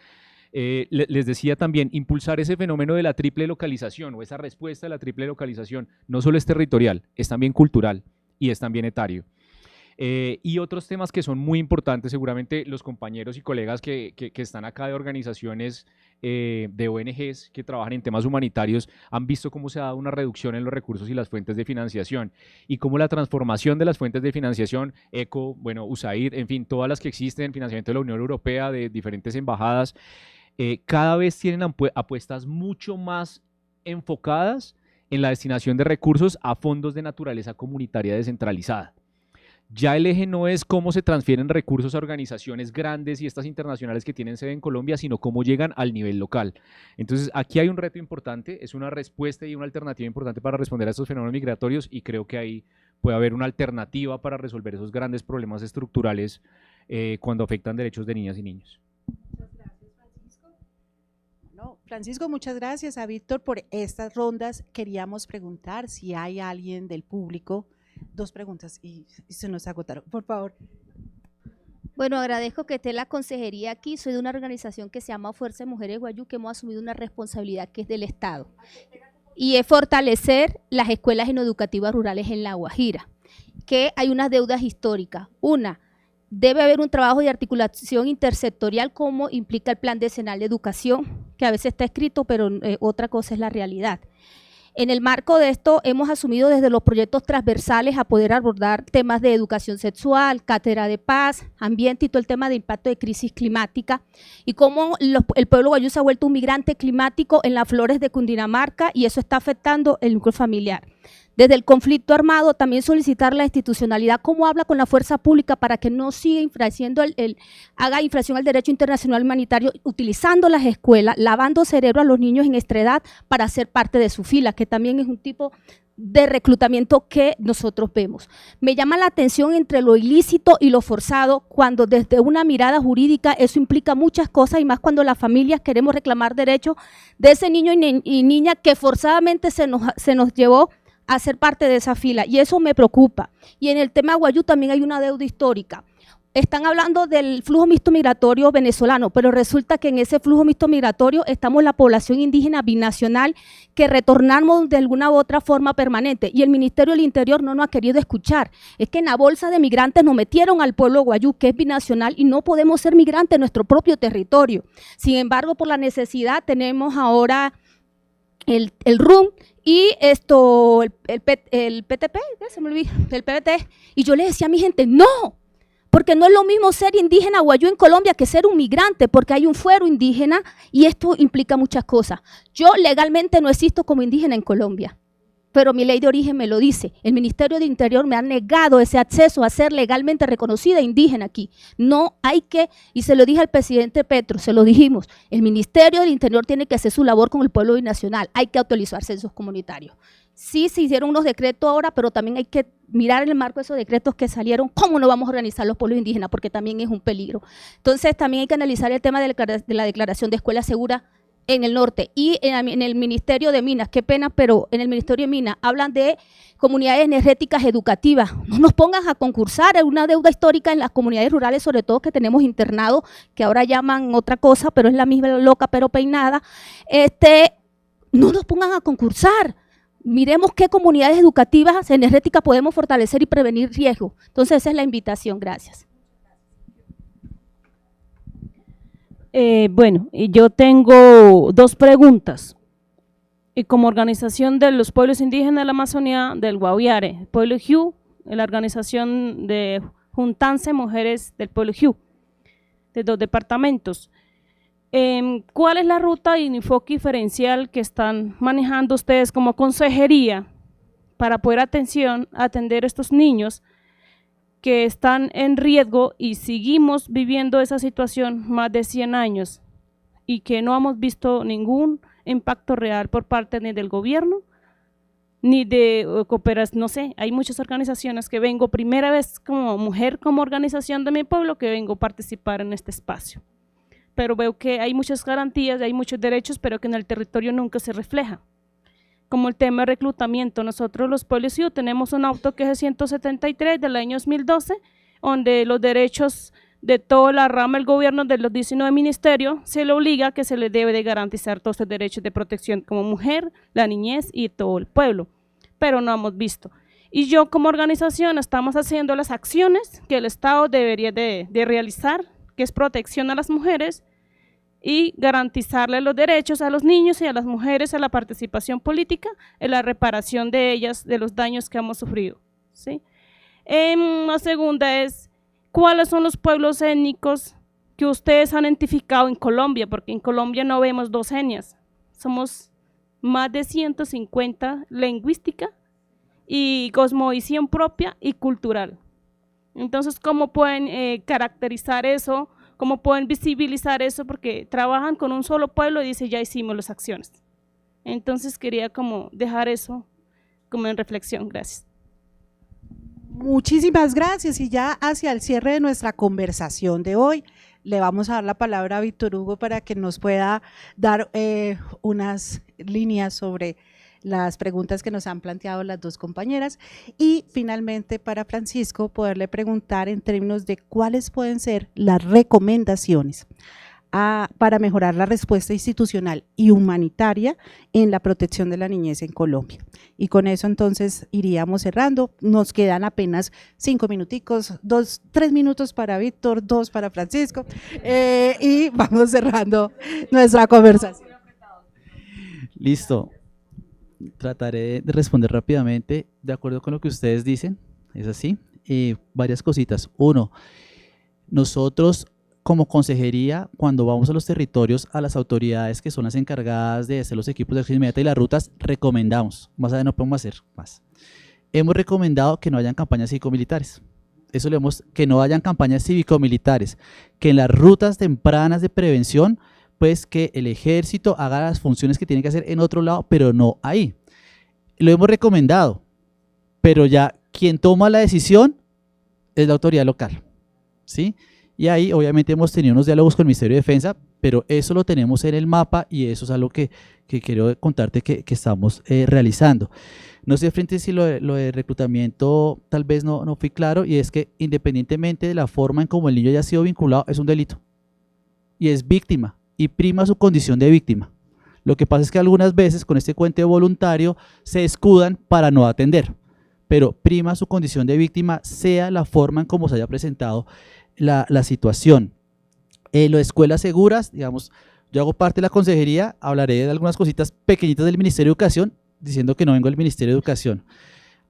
Les decía también, impulsar ese fenómeno de la triple localización o esa respuesta de la triple localización, no solo es territorial, es también cultural y es también etario. Y otros temas que son muy importantes, seguramente los compañeros y colegas que están acá de organizaciones de ONGs que trabajan en temas humanitarios han visto cómo se ha dado una reducción en los recursos y las fuentes de financiación y cómo la transformación de las fuentes de financiación, ECO, bueno, USAID, en fin, todas las que existen, financiamiento de la Unión Europea, de diferentes embajadas, cada vez tienen apuestas mucho más enfocadas en la destinación de recursos a fondos de naturaleza comunitaria descentralizada. Ya el eje no es cómo se transfieren recursos a organizaciones grandes y estas internacionales que tienen sede en Colombia, sino cómo llegan al nivel local. Entonces, aquí hay un reto importante, es una respuesta y una alternativa importante para responder a estos fenómenos migratorios y creo que ahí puede haber una alternativa para resolver esos grandes problemas estructurales cuando afectan derechos de niñas y niños. Francisco, muchas gracias a Víctor por estas rondas. Queríamos preguntar si hay alguien del público. 2 preguntas y se nos agotaron. Por favor. Bueno, agradezco que esté la consejería aquí. Soy de una organización que se llama Fuerza de Mujeres Guayú, que hemos asumido una responsabilidad que es del Estado. Y es fortalecer las escuelas educativas rurales en La Guajira, que hay unas deudas históricas. Una, debe haber un trabajo de articulación intersectorial como implica el Plan Decenal de Educación, que a veces está escrito, pero otra cosa es la realidad. En el marco de esto hemos asumido desde los proyectos transversales a poder abordar temas de educación sexual, cátedra de paz, ambiente y todo el tema de impacto de crisis climática y cómo el pueblo guayú se ha vuelto un migrante climático en las flores de Cundinamarca y eso está afectando el núcleo familiar. Desde el conflicto armado también solicitar la institucionalidad, cómo habla con la fuerza pública para que no siga haga infracción al derecho internacional humanitario, utilizando las escuelas, lavando cerebro a los niños en nuestra edad para ser parte de su fila, que también es un tipo de reclutamiento que nosotros vemos. Me llama la atención entre lo ilícito y lo forzado, cuando desde una mirada jurídica eso implica muchas cosas y más cuando las familias queremos reclamar derechos de ese niño y niña que forzadamente se nos llevó a ser parte de esa fila y eso me preocupa. Y en el tema Guayú también hay una deuda histórica. Están hablando del flujo mixto migratorio venezolano, pero resulta que en ese flujo mixto migratorio estamos la población indígena binacional que retornamos de alguna u otra forma permanente y el Ministerio del Interior no nos ha querido escuchar. Es que en la bolsa de migrantes nos metieron al pueblo guayú, que es binacional y no podemos ser migrantes en nuestro propio territorio. Sin embargo, por la necesidad tenemos ahora el RUM y el PTP, se me olvidó, el PBT, y yo le decía a mi gente, no, porque no es lo mismo ser indígena guayú en Colombia que ser un migrante, porque hay un fuero indígena y esto implica muchas cosas. Yo legalmente no existo como indígena en Colombia, pero mi ley de origen me lo dice. El Ministerio de Interior me ha negado ese acceso a ser legalmente reconocida indígena aquí. No hay que, y se lo dije al presidente Petro, se lo dijimos, el Ministerio del Interior tiene que hacer su labor con el pueblo binacional, hay que actualizar censos comunitarios. Sí, se hicieron unos decretos ahora, pero también hay que mirar en el marco de esos decretos que salieron, cómo no vamos a organizar los pueblos indígenas, porque también es un peligro. Entonces también hay que analizar el tema de la declaración de escuela segura en el norte y en el Ministerio de Minas, qué pena, pero en el Ministerio de Minas hablan de comunidades energéticas educativas. No nos pongan a concursar, es una deuda histórica en las comunidades rurales, sobre todo que tenemos internados, que ahora llaman otra cosa, pero es la misma loca pero peinada. No nos pongan a concursar. Miremos qué comunidades educativas energéticas podemos fortalecer y prevenir riesgos. Entonces esa es la invitación, gracias. Bueno, yo tengo 2 preguntas. Y como organización de los pueblos indígenas de la Amazonía, del Guaviare, pueblo Jiu, la organización de Juntanse Mujeres del pueblo Jiu, de 2 departamentos. ¿Cuál es la ruta y enfoque diferencial que están manejando ustedes como consejería para poder atender a estos niños que están en riesgo y seguimos viviendo esa situación más de 100 años y que no hemos visto ningún impacto real por parte ni del gobierno ni de cooperación? No sé, hay muchas organizaciones que vengo, primera vez como mujer, como organización de mi pueblo, que vengo a participar en este espacio, pero veo que hay muchas garantías, hay muchos derechos, pero que en el territorio nunca se refleja. Como el tema de reclutamiento, nosotros los pueblos tenemos un auto que es 173 del año 2012, donde los derechos de toda la rama del gobierno de los 19 ministerios se le obliga que se le debe de garantizar todos estos derechos de protección como mujer, la niñez y todo el pueblo, pero no hemos visto. Y yo como organización estamos haciendo las acciones que el Estado debería de realizar, que es protección a las mujeres y garantizarle los derechos a los niños y a las mujeres a la participación política, en la reparación de ellas, de los daños que hemos sufrido, ¿sí? La segunda es, ¿cuáles son los pueblos étnicos que ustedes han identificado en Colombia? Porque en Colombia no vemos dos etnias, somos más de 150 lingüística y cosmovisión propia y cultural. Entonces, ¿cómo pueden caracterizar eso? ¿Cómo pueden visibilizar eso? Porque trabajan con un solo pueblo y dicen, ya hicimos las acciones. Entonces, quería como dejar eso como en reflexión. Gracias. Muchísimas gracias, y ya hacia el cierre de nuestra conversación de hoy, le vamos a dar la palabra a Víctor Hugo para que nos pueda dar unas líneas sobre las preguntas que nos han planteado las dos compañeras, y finalmente para Francisco poderle preguntar en términos de cuáles pueden ser las recomendaciones para mejorar la respuesta institucional y humanitaria en la protección de la niñez en Colombia. Y con eso entonces iríamos cerrando. Nos quedan apenas 5 minuticos, 3 minutos para Víctor, 2 para Francisco, y vamos cerrando nuestra conversación. Listo. Trataré de responder rápidamente, de acuerdo con lo que ustedes dicen, es así. Varias cositas. Uno, nosotros como consejería, cuando vamos a los territorios, a las autoridades que son las encargadas de hacer los equipos de acción inmediata y las rutas, recomendamos, más allá no podemos hacer más. Hemos recomendado que no hayan campañas cívico-militares. Eso que no hayan campañas cívico-militares, que en las rutas tempranas de prevención, pues que el ejército haga las funciones que tiene que hacer en otro lado, pero no ahí. Lo hemos recomendado, pero ya quien toma la decisión es la autoridad local, ¿sí? Y ahí obviamente hemos tenido unos diálogos con el Ministerio de Defensa, pero eso lo tenemos en el mapa y eso es algo que quiero contarte que estamos realizando. No sé frente si lo de reclutamiento tal vez no fui claro, y es que independientemente de la forma en cómo el niño haya sido vinculado, es un delito y es víctima y prima su condición de víctima. Lo que pasa es que algunas veces con este cuento voluntario se escudan para no atender, pero prima su condición de víctima, sea la forma en cómo se haya presentado la situación. Lo de escuelas seguras, digamos, yo hago parte de la consejería, hablaré de algunas cositas pequeñitas del Ministerio de Educación, diciendo que no vengo del Ministerio de Educación.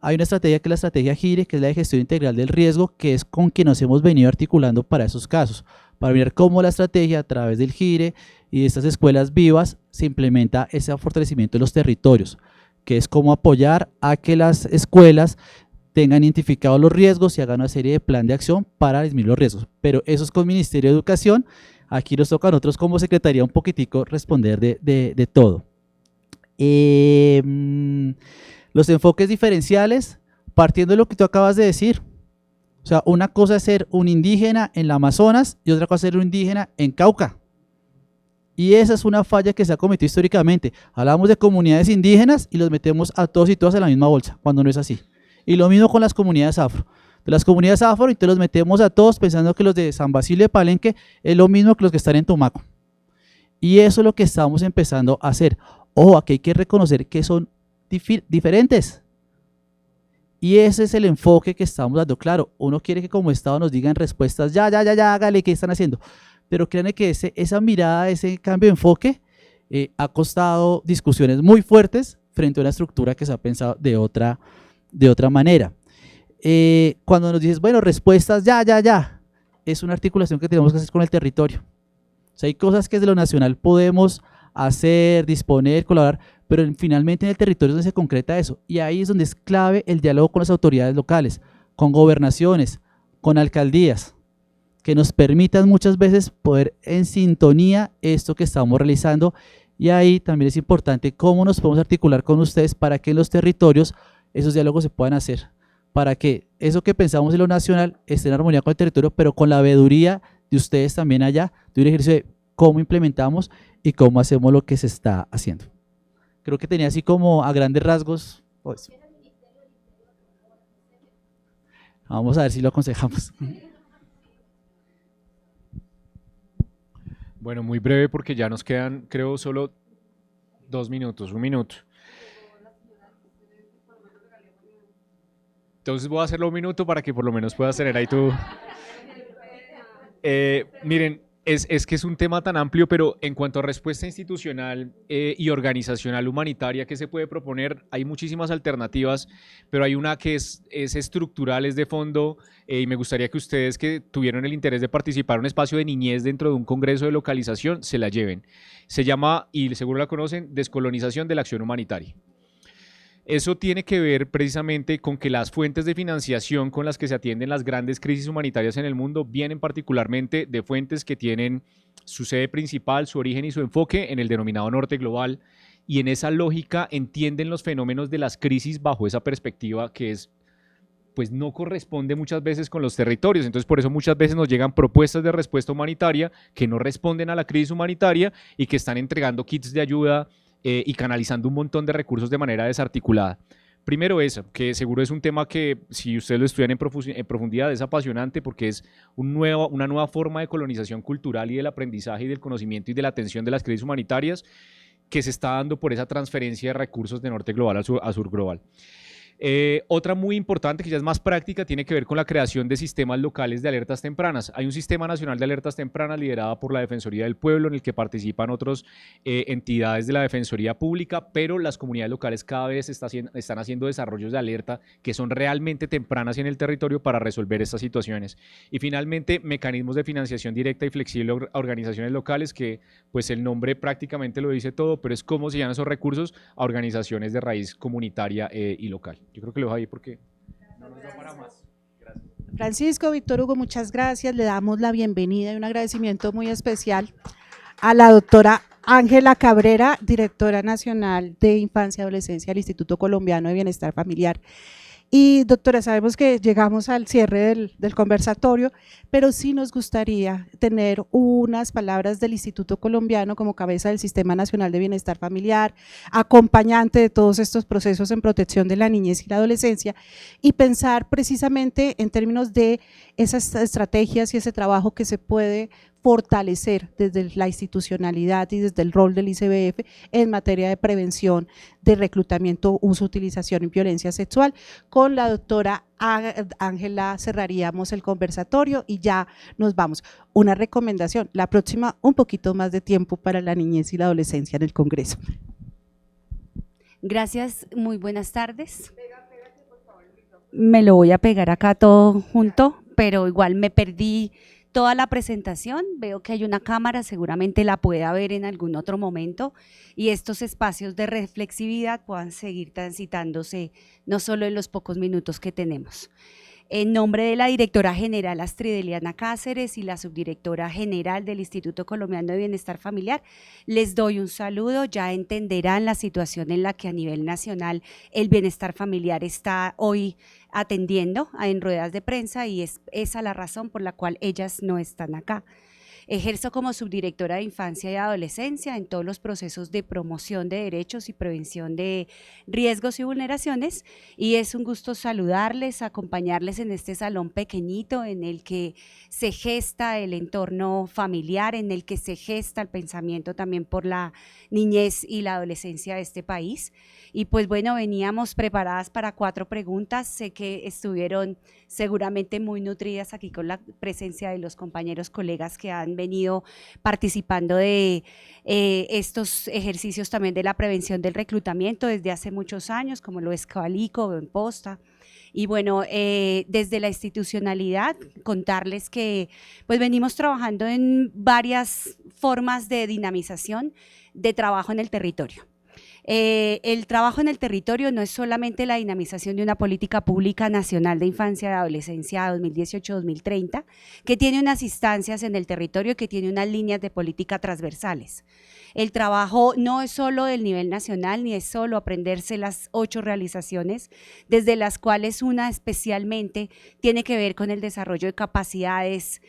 Hay una estrategia que es la estrategia GIRE, que es la de gestión integral del riesgo, que es con que nos hemos venido articulando para esos casos, para ver cómo la estrategia a través del GIRE y de estas escuelas vivas se implementa ese fortalecimiento de los territorios, que es cómo apoyar a que las escuelas tengan identificados los riesgos y hagan una serie de plan de acción para disminuir los riesgos. Pero eso es con el Ministerio de Educación. Aquí nos toca a nosotros como Secretaría un poquitico responder de todo. Los enfoques diferenciales, partiendo de lo que tú acabas de decir. O sea, una cosa es ser un indígena en la Amazonas y otra cosa es ser un indígena en Cauca. Y esa es una falla que se ha cometido históricamente. Hablamos de comunidades indígenas y los metemos a todos y todas en la misma bolsa, cuando no es así. Y lo mismo con las comunidades afro. De las comunidades afro, y te los metemos a todos pensando que los de San Basilio de Palenque es lo mismo que los que están en Tumaco. Y eso es lo que estamos empezando a hacer. Ojo, aquí hay que reconocer que son diferentes. Y ese es el enfoque que estamos dando. Claro, uno quiere que como Estado nos digan respuestas, ya, hágale, ¿qué están haciendo? Pero créanme que esa mirada, ese cambio de enfoque ha costado discusiones muy fuertes frente a una estructura que se ha pensado de otra manera. Cuando nos dices, bueno, respuestas ya, es una articulación que tenemos que hacer con el territorio. O sea, hay cosas que desde lo nacional podemos hacer, disponer, colaborar, pero finalmente en el territorio es donde se concreta eso. Y ahí es donde es clave el diálogo con las autoridades locales, con gobernaciones, con alcaldías, que nos permitan muchas veces poder en sintonía esto que estamos realizando. Y ahí también es importante cómo nos podemos articular con ustedes para que en los territorios esos diálogos se puedan hacer, para que eso que pensamos en lo nacional esté en armonía con el territorio, pero con la veeduría de ustedes también allá, de un ejercicio de cómo implementamos y cómo hacemos lo que se está haciendo. Creo que tenía así como a grandes rasgos, pues. Vamos a ver si lo aconsejamos. Bueno, muy breve porque ya nos quedan, creo, solo 2 minutos, 1 minuto. Entonces voy a hacerlo 1 minuto para que por lo menos puedas tener ahí tu... miren, es que es un tema tan amplio, pero en cuanto a respuesta institucional y organizacional humanitaria que se puede proponer, hay muchísimas alternativas, pero hay una que es estructural, es de fondo, y me gustaría que ustedes que tuvieron el interés de participar en un espacio de niñez dentro de un congreso de localización, se la lleven. Se llama, y seguro la conocen, Descolonización de la Acción Humanitaria. Eso tiene que ver precisamente con que las fuentes de financiación con las que se atienden las grandes crisis humanitarias en el mundo vienen particularmente de fuentes que tienen su sede principal, su origen y su enfoque en el denominado norte global, y en esa lógica entienden los fenómenos de las crisis bajo esa perspectiva que es, pues no corresponde muchas veces con los territorios. Entonces por eso muchas veces nos llegan propuestas de respuesta humanitaria que no responden a la crisis humanitaria y que están entregando kits de ayuda y canalizando un montón de recursos de manera desarticulada. Primero eso, que seguro es un tema que si ustedes lo estudian en profundidad es apasionante porque es una nueva forma de colonización cultural y del aprendizaje y del conocimiento y de la atención de las crisis humanitarias que se está dando por esa transferencia de recursos de norte global a sur global. Otra muy importante, que ya es más práctica, tiene que ver con la creación de sistemas locales de alertas tempranas. Hay un sistema nacional de alertas tempranas liderada por la Defensoría del Pueblo, en el que participan otras entidades de la Defensoría Pública, pero las comunidades locales cada vez están haciendo desarrollos de alerta que son realmente tempranas en el territorio para resolver estas situaciones. Y finalmente, mecanismos de financiación directa y flexible a organizaciones locales, que pues el nombre prácticamente lo dice todo, pero es cómo se llaman esos recursos a organizaciones de raíz comunitaria y local. Yo creo que lo dejo ahí porque no nos da para más. Gracias. Francisco, Víctor Hugo, muchas gracias. Le damos la bienvenida y un agradecimiento muy especial a la doctora Ángela Cabrera, directora nacional de Infancia y Adolescencia del Instituto Colombiano de Bienestar Familiar. Y doctora, sabemos que llegamos al cierre del conversatorio, pero sí nos gustaría tener unas palabras del Instituto Colombiano como cabeza del Sistema Nacional de Bienestar Familiar, acompañante de todos estos procesos en protección de la niñez y la adolescencia, y pensar precisamente en términos de esas estrategias y ese trabajo que se puede fortalecer desde la institucionalidad y desde el rol del ICBF en materia de prevención de reclutamiento, uso, utilización y violencia sexual. Con la doctora Ángela cerraríamos el conversatorio y ya nos vamos. Una recomendación, la próxima un poquito más de tiempo para la niñez y la adolescencia en el Congreso. Gracias, muy buenas tardes. Me lo voy a pegar acá todo junto, pero igual me perdí toda la presentación. Veo que hay una cámara, seguramente la pueda ver en algún otro momento, y estos espacios de reflexividad puedan seguir transitándose no solo en los pocos minutos que tenemos. En nombre de la directora general Astrid Eliana Cáceres y la subdirectora general del Instituto Colombiano de Bienestar Familiar, les doy un saludo. Ya entenderán la situación en la que a nivel nacional el bienestar familiar está hoy atendiendo en ruedas de prensa, y es esa la razón por la cual ellas no están acá. Ejerzo como subdirectora de Infancia y Adolescencia en todos los procesos de promoción de derechos y prevención de riesgos y vulneraciones, y es un gusto saludarles, acompañarles en este salón pequeñito en el que se gesta el entorno familiar, en el que se gesta el pensamiento también por la niñez y la adolescencia de este país. Y pues bueno, veníamos preparadas para 4 preguntas. Sé que estuvieron seguramente muy nutridas aquí con la presencia de los compañeros colegas que han han venido participando de estos ejercicios también de la prevención del reclutamiento desde hace muchos años, como lo es Cabalico, en Posta. Y bueno, desde la institucionalidad, contarles que pues venimos trabajando en varias formas de dinamización de trabajo en el territorio. El trabajo en el territorio no es solamente la dinamización de una política pública nacional de infancia y adolescencia 2018-2030, que tiene unas instancias en el territorio, que tiene unas líneas de política transversales. El trabajo no es solo del nivel nacional, ni es solo aprenderse las 8 realizaciones, desde las cuales una especialmente tiene que ver con el desarrollo de capacidades,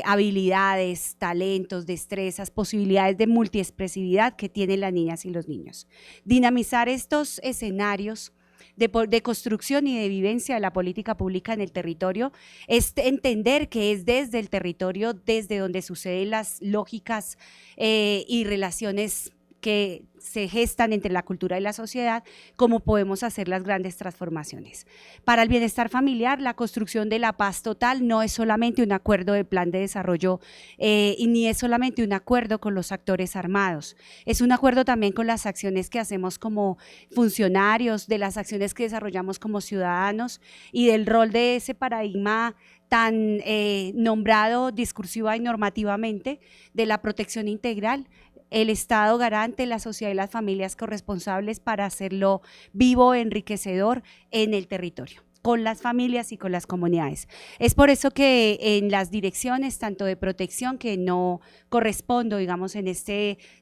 habilidades, talentos, destrezas, posibilidades de multiexpresividad que tienen las niñas y los niños. Dinamizar estos escenarios de construcción y de vivencia de la política pública en el territorio es entender que es desde el territorio, desde donde suceden las lógicas y relaciones que se gestan entre la cultura y la sociedad, cómo podemos hacer las grandes transformaciones. Para el bienestar familiar, la construcción de la paz total no es solamente un acuerdo de plan de desarrollo y ni es solamente un acuerdo con los actores armados, es un acuerdo también con las acciones que hacemos como funcionarios, de las acciones que desarrollamos como ciudadanos y del rol de ese paradigma tan nombrado discursiva y normativamente de la protección integral, el Estado garante, la sociedad y las familias corresponsables para hacerlo vivo, enriquecedor en el territorio, con las familias y con las comunidades. Es por eso que en las direcciones, tanto de protección, que no correspondo, digamos,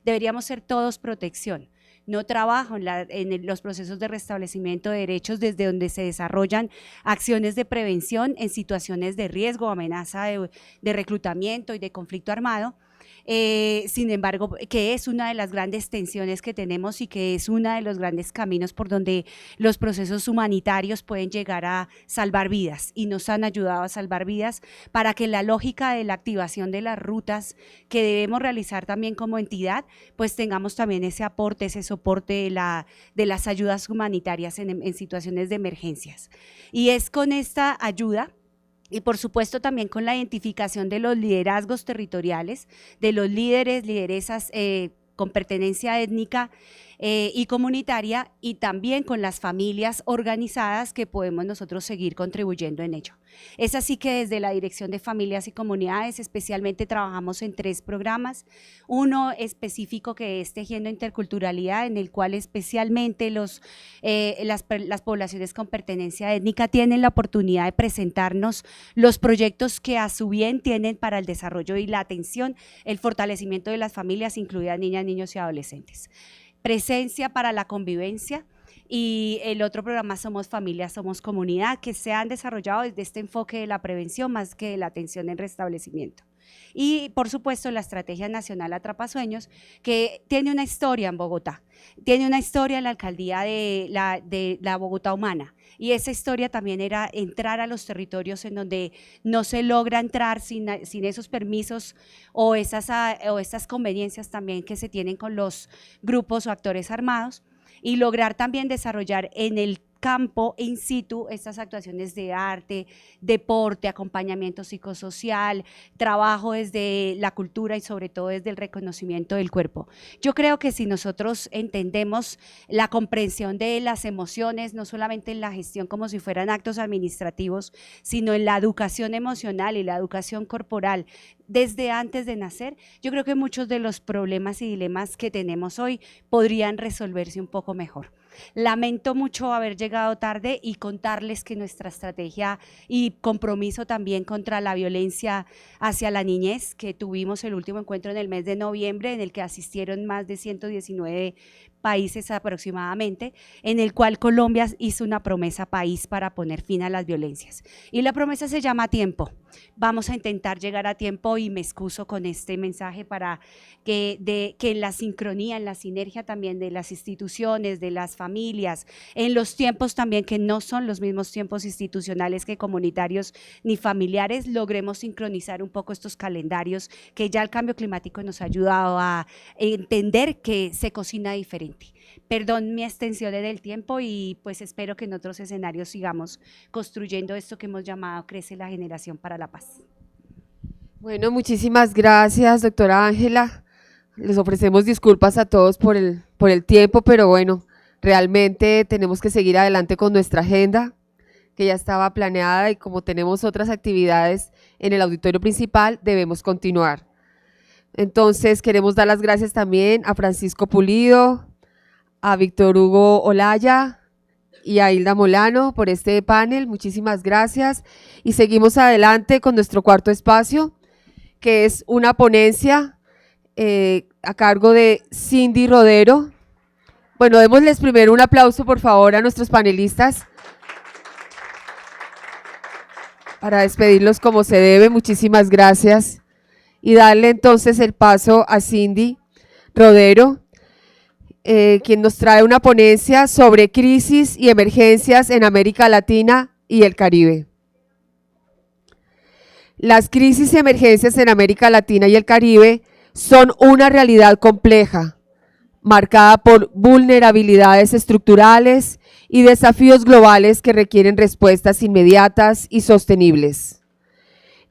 deberíamos ser todos protección. No trabajo en los procesos de restablecimiento de derechos desde donde se desarrollan acciones de prevención en situaciones de riesgo, amenaza de reclutamiento y de conflicto armado. Sin embargo, que es una de las grandes tensiones que tenemos y que es uno de los grandes caminos por donde los procesos humanitarios pueden llegar a salvar vidas y nos han ayudado a salvar vidas para que la lógica de la activación de las rutas que debemos realizar también como entidad, pues tengamos también ese aporte, ese soporte de las ayudas humanitarias en situaciones de emergencias. Y es con esta ayuda y por supuesto también con la identificación de los liderazgos territoriales, de los líderes, lideresas con pertenencia étnica y comunitaria, y también con las familias organizadas que podemos nosotros seguir contribuyendo en ello. Es así que desde la Dirección de Familias y Comunidades especialmente trabajamos en 3 programas, uno específico que es Tejiendo Interculturalidad, en el cual especialmente las poblaciones con pertenencia étnica tienen la oportunidad de presentarnos los proyectos que a su bien tienen para el desarrollo y la atención, el fortalecimiento de las familias, incluidas niñas, niños y adolescentes. Presencia para la convivencia, y el otro programa Somos Familia, Somos Comunidad, que se han desarrollado desde este enfoque de la prevención más que de la atención en restablecimiento. Y por supuesto la Estrategia Nacional Atrapasueños, que tiene una historia en Bogotá, tiene una historia en la alcaldía de la Bogotá Humana, y esa historia también era entrar a los territorios en donde no se logra entrar sin esos permisos o esas conveniencias también que se tienen con los grupos o actores armados, y lograr también desarrollar en el campo in situ estas actuaciones de arte, deporte, acompañamiento psicosocial, trabajo desde la cultura y sobre todo desde el reconocimiento del cuerpo. Yo creo que si nosotros entendemos la comprensión de las emociones, no solamente en la gestión como si fueran actos administrativos, sino en la educación emocional y la educación corporal, desde antes de nacer, yo creo que muchos de los problemas y dilemas que tenemos hoy podrían resolverse un poco mejor. Lamento mucho haber llegado tarde y contarles que nuestra estrategia y compromiso también contra la violencia hacia la niñez, que tuvimos el último encuentro en el mes de noviembre, en el que asistieron más de 119 países aproximadamente, en el cual Colombia hizo una promesa país para poner fin a las violencias. Y la promesa se llama tiempo. Vamos a intentar llegar a tiempo y me excuso con este mensaje para que en la sincronía, en la sinergia también de las instituciones, de las familias, en los tiempos también que no son los mismos tiempos institucionales que comunitarios ni familiares, logremos sincronizar un poco estos calendarios que ya el cambio climático nos ha ayudado a entender que se cocina diferente. Perdón mi extensión en el tiempo y pues espero que en otros escenarios sigamos construyendo esto que hemos llamado Crece la Generación para la Paz. Bueno, muchísimas gracias, doctora Ángela. Les ofrecemos disculpas a todos por el tiempo, pero bueno, realmente tenemos que seguir adelante con nuestra agenda, que ya estaba planeada, y como tenemos otras actividades en el auditorio principal, debemos continuar. Entonces, queremos dar las gracias también a Francisco Pulido, a Víctor Hugo Olaya y a Hilda Molano por este panel. Muchísimas gracias. Y seguimos adelante con nuestro cuarto espacio, que es una ponencia a cargo de Cindy Rodero. Bueno, démosles primero un aplauso, por favor, a nuestros panelistas para despedirlos como se debe. Muchísimas gracias. Y darle entonces el paso a Cindy Rodero, quien nos trae una ponencia sobre crisis y emergencias en América Latina y el Caribe. Las crisis y emergencias en América Latina y el Caribe son una realidad compleja, marcada por vulnerabilidades estructurales y desafíos globales que requieren respuestas inmediatas y sostenibles.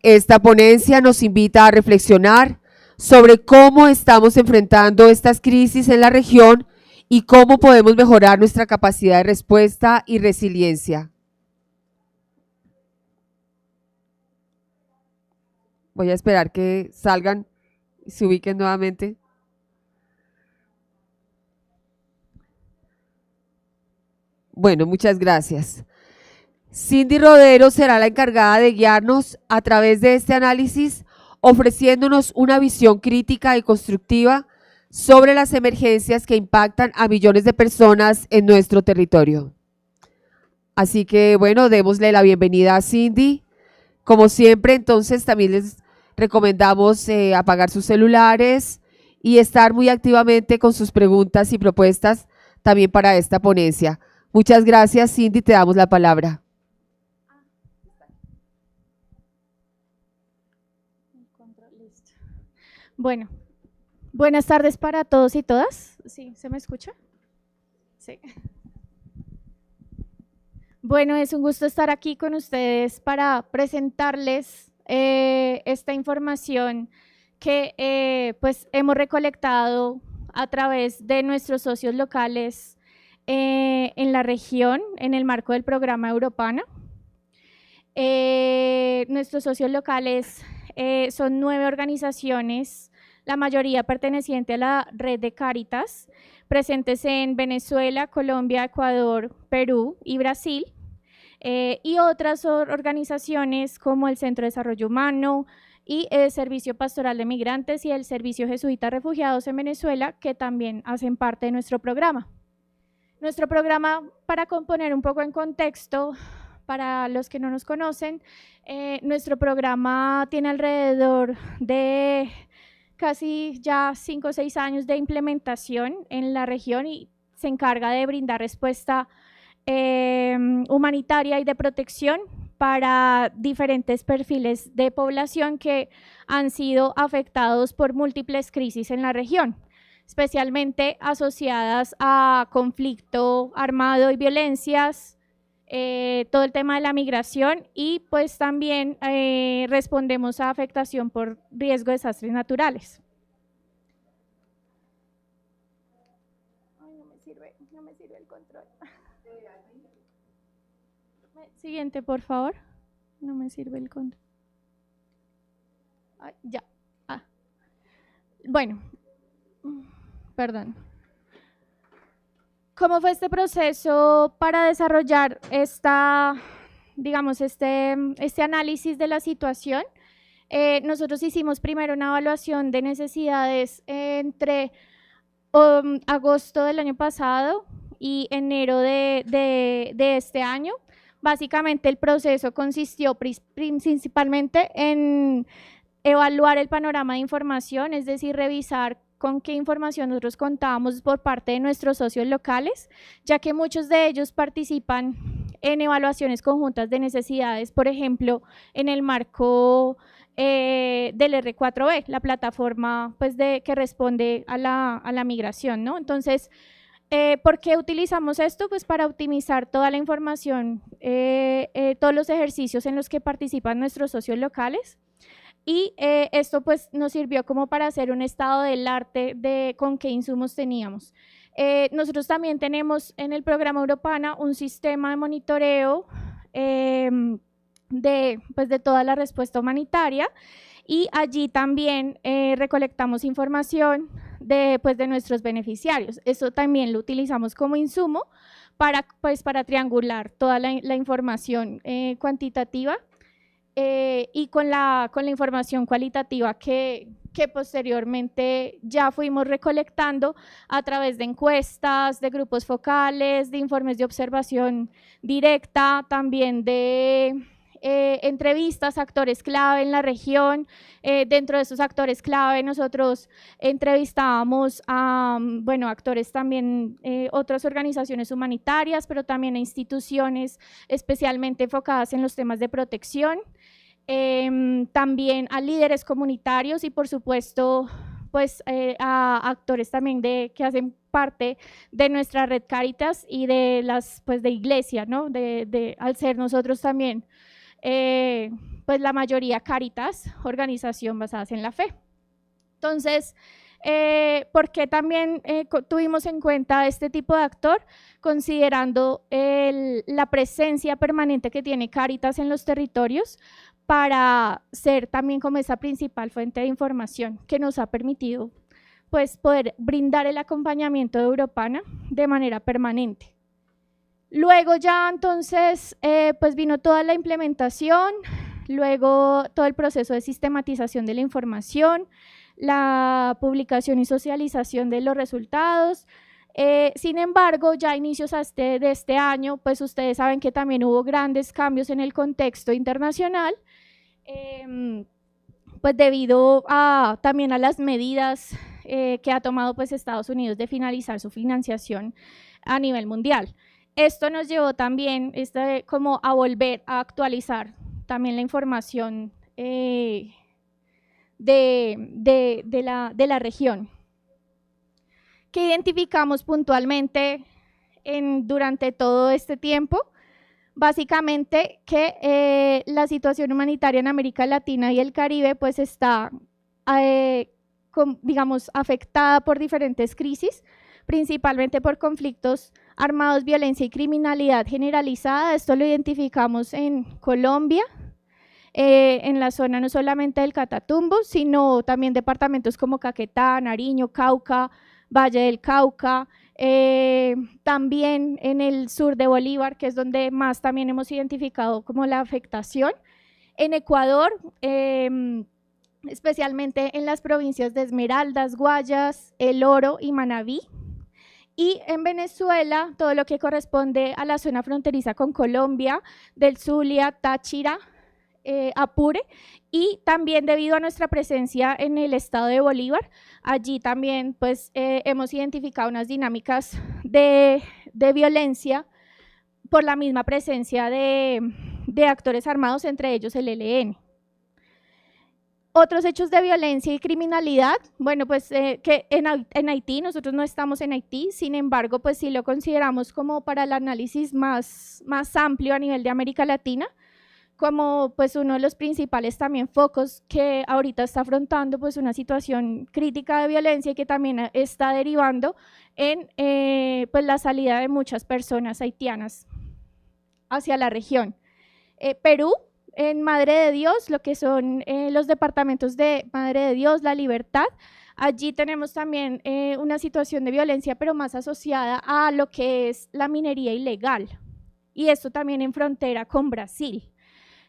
Esta ponencia nos invita a reflexionar sobre cómo estamos enfrentando estas crisis en la región y cómo podemos mejorar nuestra capacidad de respuesta y resiliencia. Voy a esperar que salgan y se ubiquen nuevamente. Bueno, muchas gracias. Cindy Rodero será la encargada de guiarnos a través de este análisis, ofreciéndonos una visión crítica y constructiva sobre las emergencias que impactan a millones de personas en nuestro territorio. Así que, bueno, démosle la bienvenida a Cindy. Como siempre, entonces, también les recomendamos apagar sus celulares y estar muy activamente con sus preguntas y propuestas también para esta ponencia. Muchas gracias, Cindy, te damos la palabra. Bueno, buenas tardes para todos y todas. ¿Sí? ¿Se me escucha? Sí. Bueno, es un gusto estar aquí con ustedes para presentarles esta información que pues hemos recolectado a través de nuestros socios locales en la región, en el marco del programa Europana. Nuestros socios locales son 9 organizaciones, la mayoría perteneciente a la red de Cáritas, presentes en Venezuela, Colombia, Ecuador, Perú y Brasil, y otras organizaciones como el Centro de Desarrollo Humano y el Servicio Pastoral de Migrantes y el Servicio Jesuita Refugiados en Venezuela, que también hacen parte de nuestro programa. Nuestro programa, para poner un poco en contexto, para los que no nos conocen, nuestro programa tiene alrededor de casi ya 5 o 6 años de implementación en la región y se encarga de brindar respuesta humanitaria y de protección para diferentes perfiles de población que han sido afectados por múltiples crisis en la región, especialmente asociadas a conflicto armado y violencias, todo el tema de la migración y pues también respondemos a afectación por riesgo de desastres naturales. Ay, no me sirve el control. Siguiente, por favor. No me sirve el control. Ay, ya. Bueno, perdón. ¿Cómo fue este proceso para desarrollar este análisis de la situación? Nosotros hicimos primero una evaluación de necesidades entre agosto del año pasado y enero de este año. Básicamente el proceso consistió principalmente en evaluar el panorama de información, es decir, revisar con qué información nosotros contábamos por parte de nuestros socios locales, ya que muchos de ellos participan en evaluaciones conjuntas de necesidades, por ejemplo, en el marco del R4B, la plataforma pues, que responde a la migración, ¿no? Entonces, ¿por qué utilizamos esto? Pues para optimizar toda la información, todos los ejercicios en los que participan nuestros socios locales. y esto pues nos sirvió como para hacer un estado del arte de con qué insumos teníamos. Nosotros también tenemos en el programa Europana un sistema de monitoreo de toda la respuesta humanitaria, y allí también recolectamos información de nuestros beneficiarios. Eso también lo utilizamos como insumo para triangular toda la información cuantitativa y con la información cualitativa que posteriormente ya fuimos recolectando a través de encuestas, de grupos focales, de informes de observación directa, también de entrevistas a actores clave en la región. Dentro de esos actores clave nosotros entrevistábamos a actores también, otras organizaciones humanitarias, pero también a instituciones especialmente enfocadas en los temas de protección, también a líderes comunitarios y por supuesto a actores también que hacen parte de nuestra red Cáritas y de las de iglesia, ¿no? Al ser nosotros también la mayoría Cáritas, organización basada en la fe. Entonces, ¿por qué también tuvimos en cuenta este tipo de actor? Considerando la presencia permanente que tiene Cáritas en los territorios para ser también como esa principal fuente de información que nos ha permitido poder brindar el acompañamiento de Europana de manera permanente. Luego ya entonces vino toda la implementación, luego todo el proceso de sistematización de la información, la publicación y socialización de los resultados. Sin embargo, ya a inicios de este año, ustedes saben que también hubo grandes cambios en el contexto internacional, debido también a las medidas que ha tomado Estados Unidos de finalizar su financiación a nivel mundial. Esto nos llevó también como a volver a actualizar también la información de la región. ¿Qué identificamos puntualmente durante todo este tiempo? Básicamente que la situación humanitaria en América Latina y el Caribe está, digamos, afectada por diferentes crisis, principalmente por conflictos armados, violencia y criminalidad generalizada. Esto lo identificamos en Colombia, en la zona no solamente del Catatumbo, sino también departamentos como Caquetá, Nariño, Cauca, Valle del Cauca, también en el sur de Bolívar, que es donde más también hemos identificado como la afectación. En Ecuador, especialmente en las provincias de Esmeraldas, Guayas, El Oro y Manabí. Y en Venezuela, todo lo que corresponde a la zona fronteriza con Colombia, del Zulia, Táchira, Apure, y también debido a nuestra presencia en el estado de Bolívar, allí también hemos identificado unas dinámicas de violencia por la misma presencia de actores armados, entre ellos el ELN. Otros hechos de violencia y criminalidad, que en Haití, nosotros no estamos en Haití, sin embargo, sí lo consideramos como para el análisis más amplio a nivel de América Latina, como uno de los principales también focos que ahorita está afrontando una situación crítica de violencia y que también está derivando en la salida de muchas personas haitianas hacia la región. Perú, en Madre de Dios, lo que son los departamentos de Madre de Dios, La Libertad, allí tenemos también una situación de violencia, pero más asociada a lo que es la minería ilegal, y esto también en frontera con Brasil,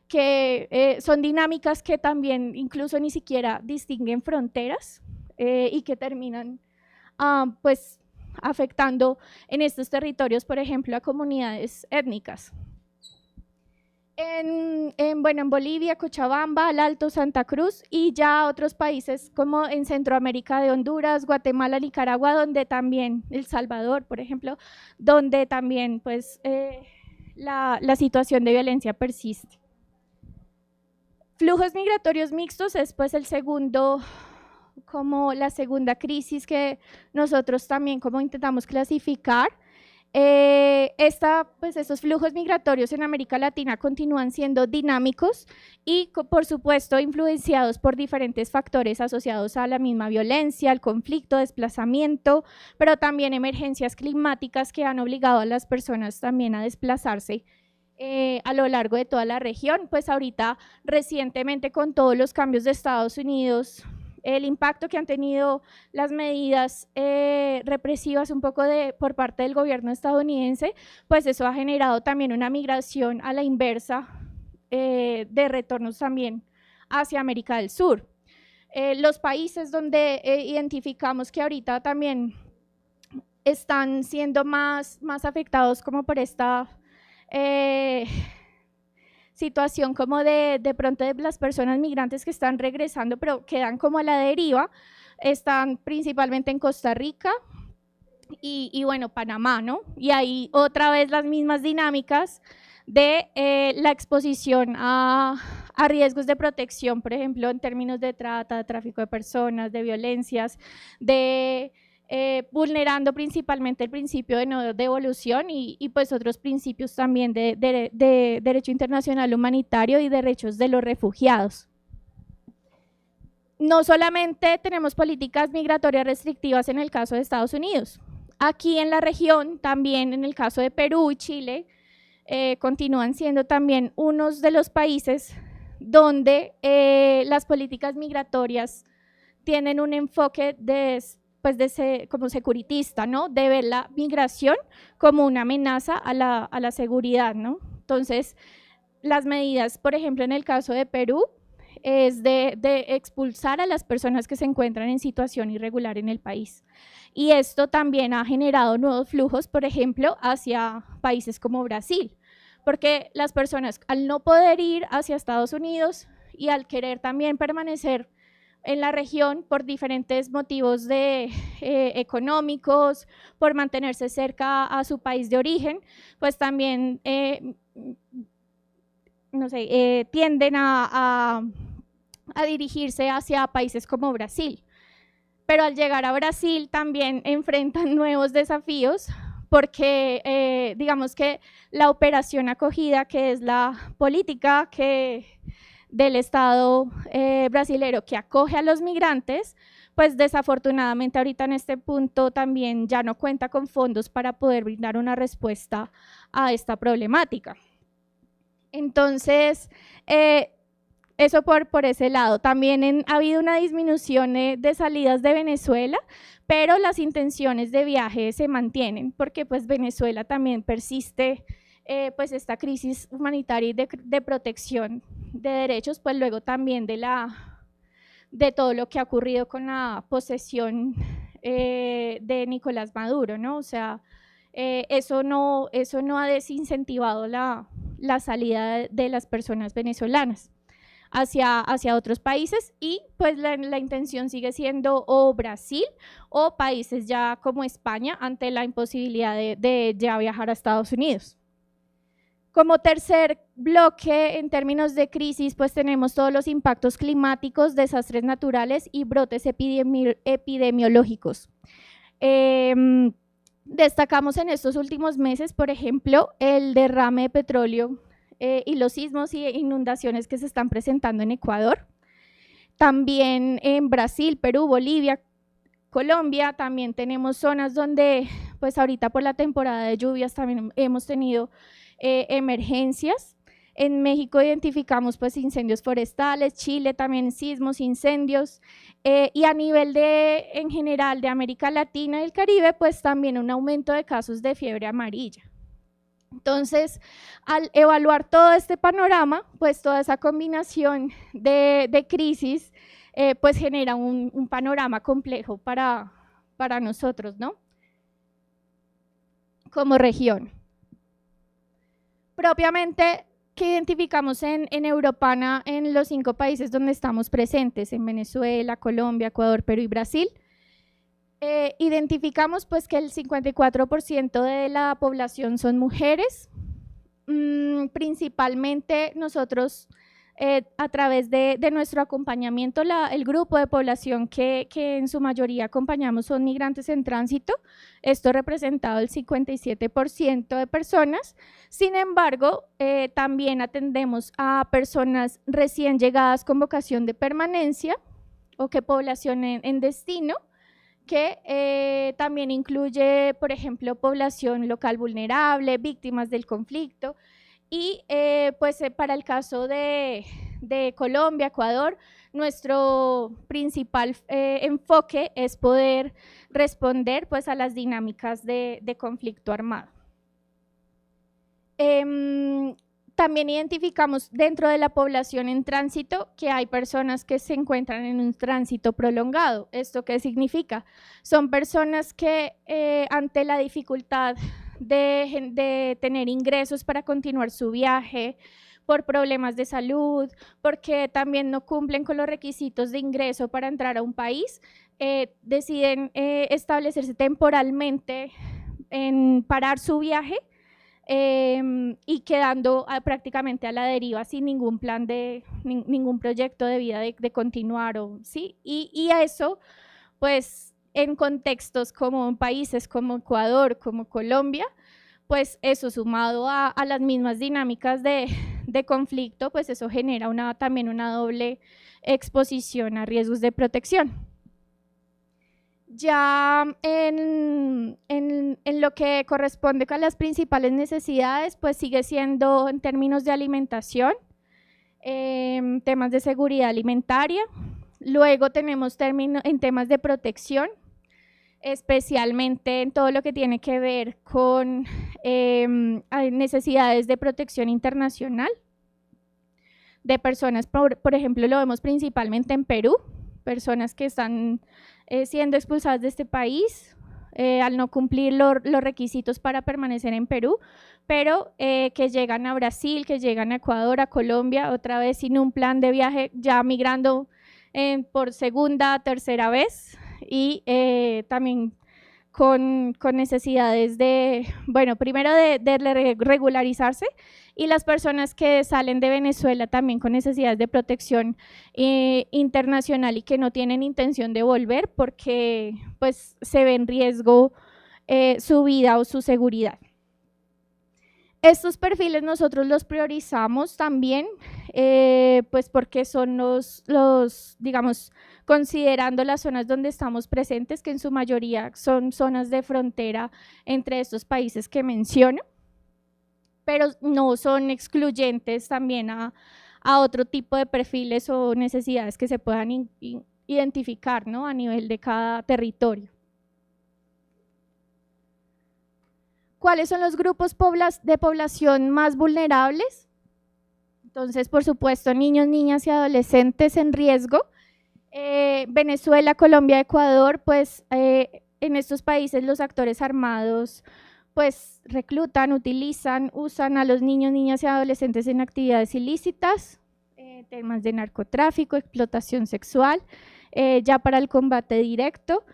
que son dinámicas que también incluso ni siquiera distinguen fronteras y que terminan afectando en estos territorios, por ejemplo, a comunidades étnicas. En Bolivia, Cochabamba, el Alto, Santa Cruz, y ya otros países como en Centroamérica, de Honduras, Guatemala, Nicaragua, donde también, El Salvador, por ejemplo, donde también la situación de violencia persiste. Flujos migratorios mixtos es la segunda crisis que nosotros también como intentamos clasificar. Estos flujos migratorios en América Latina continúan siendo dinámicos y, por supuesto, influenciados por diferentes factores asociados a la misma violencia, al conflicto, desplazamiento, pero también emergencias climáticas que han obligado a las personas también a desplazarse a lo largo de toda la región. Pues ahorita, recientemente, con todos los cambios de Estados Unidos, el impacto que han tenido las medidas represivas un poco por parte del gobierno estadounidense, pues eso ha generado también una migración a la inversa de retornos también hacia América del Sur. Los países donde identificamos que ahorita también están siendo más afectados como por esta situación como de pronto de las personas migrantes que están regresando pero quedan como a la deriva, están principalmente en Costa Rica y bueno, Panamá, ¿no? Y ahí otra vez las mismas dinámicas de la exposición a riesgos de protección, por ejemplo, en términos de trata, de tráfico de personas, de violencias, de vulnerando principalmente el principio de no devolución y pues otros principios también de derecho internacional humanitario y derechos de los refugiados. No solamente tenemos políticas migratorias restrictivas en el caso de Estados Unidos, aquí en la región también en el caso de Perú y Chile continúan siendo también unos de los países donde las políticas migratorias tienen un enfoque como securitista, ¿no? De ver la migración como una amenaza a la seguridad, ¿no? Entonces, las medidas, por ejemplo, en el caso de Perú, es de expulsar a las personas que se encuentran en situación irregular en el país. Y esto también ha generado nuevos flujos, por ejemplo, hacia países como Brasil, porque las personas al no poder ir hacia Estados Unidos y al querer también permanecer en la región por diferentes motivos económicos, por mantenerse cerca a su país de origen, pues también tienden a dirigirse hacia países como Brasil. Pero al llegar a Brasil también enfrentan nuevos desafíos porque digamos que la operación acogida, que es la política del Estado brasilero que acoge a los migrantes, pues desafortunadamente ahorita en este punto también ya no cuenta con fondos para poder brindar una respuesta a esta problemática. Entonces, eso por ese lado. También ha habido una disminución de salidas de Venezuela, pero las intenciones de viaje se mantienen porque pues Venezuela también persiste pues esta crisis humanitaria y de protección de derechos, pues luego también de todo lo que ha ocurrido con la posesión de Nicolás Maduro, ¿no? O sea, eso no ha desincentivado la salida de las personas venezolanas hacia otros países y pues la intención sigue siendo o Brasil o países ya como España ante la imposibilidad de ya viajar a Estados Unidos. Como tercer bloque, en términos de crisis, pues tenemos todos los impactos climáticos, desastres naturales y brotes epidemiológicos. Destacamos en estos últimos meses, por ejemplo, el derrame de petróleo y los sismos y inundaciones que se están presentando en Ecuador. También en Brasil, Perú, Bolivia, Colombia, también tenemos zonas donde, pues ahorita por la temporada de lluvias también hemos tenido emergencias. En México identificamos pues incendios forestales, Chile también sismos, incendios y a nivel en general de América Latina y el Caribe pues también un aumento de casos de fiebre amarilla. Entonces, al evaluar todo este panorama, pues toda esa combinación de crisis pues genera un panorama complejo para nosotros, ¿no? Como región. Propiamente, ¿qué identificamos en Europana en los 5 países donde estamos presentes? En Venezuela, Colombia, Ecuador, Perú y Brasil. Identificamos pues que el 54% de la población son mujeres. Principalmente nosotros a través de nuestro acompañamiento, el grupo de población que en su mayoría acompañamos son migrantes en tránsito, esto representado el 57% de personas. Sin embargo, también atendemos a personas recién llegadas con vocación de permanencia o que población en destino, que también incluye, por ejemplo, población local vulnerable, víctimas del conflicto. Y para el caso de Colombia, Ecuador, nuestro principal enfoque es poder responder pues, a las dinámicas de conflicto armado. También identificamos dentro de la población en tránsito que hay personas que se encuentran en un tránsito prolongado. ¿Esto qué significa? Son personas que ante la dificultad de tener ingresos para continuar su viaje, por problemas de salud, porque también no cumplen con los requisitos de ingreso para entrar a un país, deciden establecerse temporalmente en parar su viaje y quedando prácticamente a la deriva sin ningún plan ningún proyecto de vida de continuar, ¿sí? Y a eso, pues en contextos como países como Ecuador, como Colombia, pues eso sumado a las mismas dinámicas de conflicto, pues eso genera también una doble exposición a riesgos de protección. Ya en lo que corresponde con las principales necesidades, pues sigue siendo en términos de alimentación, temas de seguridad alimentaria. Luego tenemos en temas de protección, especialmente en todo lo que tiene que ver con necesidades de protección internacional de personas, por ejemplo, lo vemos principalmente en Perú, personas que están siendo expulsadas de este país al no cumplir los requisitos para permanecer en Perú, pero que llegan a Brasil, que llegan a Ecuador, a Colombia, otra vez sin un plan de viaje, ya migrando por segunda, tercera vez, y también con necesidades primero de regularizarse, y las personas que salen de Venezuela también con necesidades de protección internacional y que no tienen intención de volver porque pues se ve en riesgo su vida o su seguridad. Estos perfiles nosotros los priorizamos también, pues porque son digamos, considerando las zonas donde estamos presentes, que en su mayoría son zonas de frontera entre estos países que menciono, pero no son excluyentes también a otro tipo de perfiles o necesidades que se puedan identificar, ¿no? A nivel de cada territorio. ¿Cuáles son los grupos de población más vulnerables? Entonces, por supuesto, niños, niñas y adolescentes en riesgo. Venezuela, Colombia, Ecuador, pues en estos países los actores armados pues reclutan, usan a los niños, niñas y adolescentes en actividades ilícitas, temas de narcotráfico, explotación sexual, ya para el combate directo.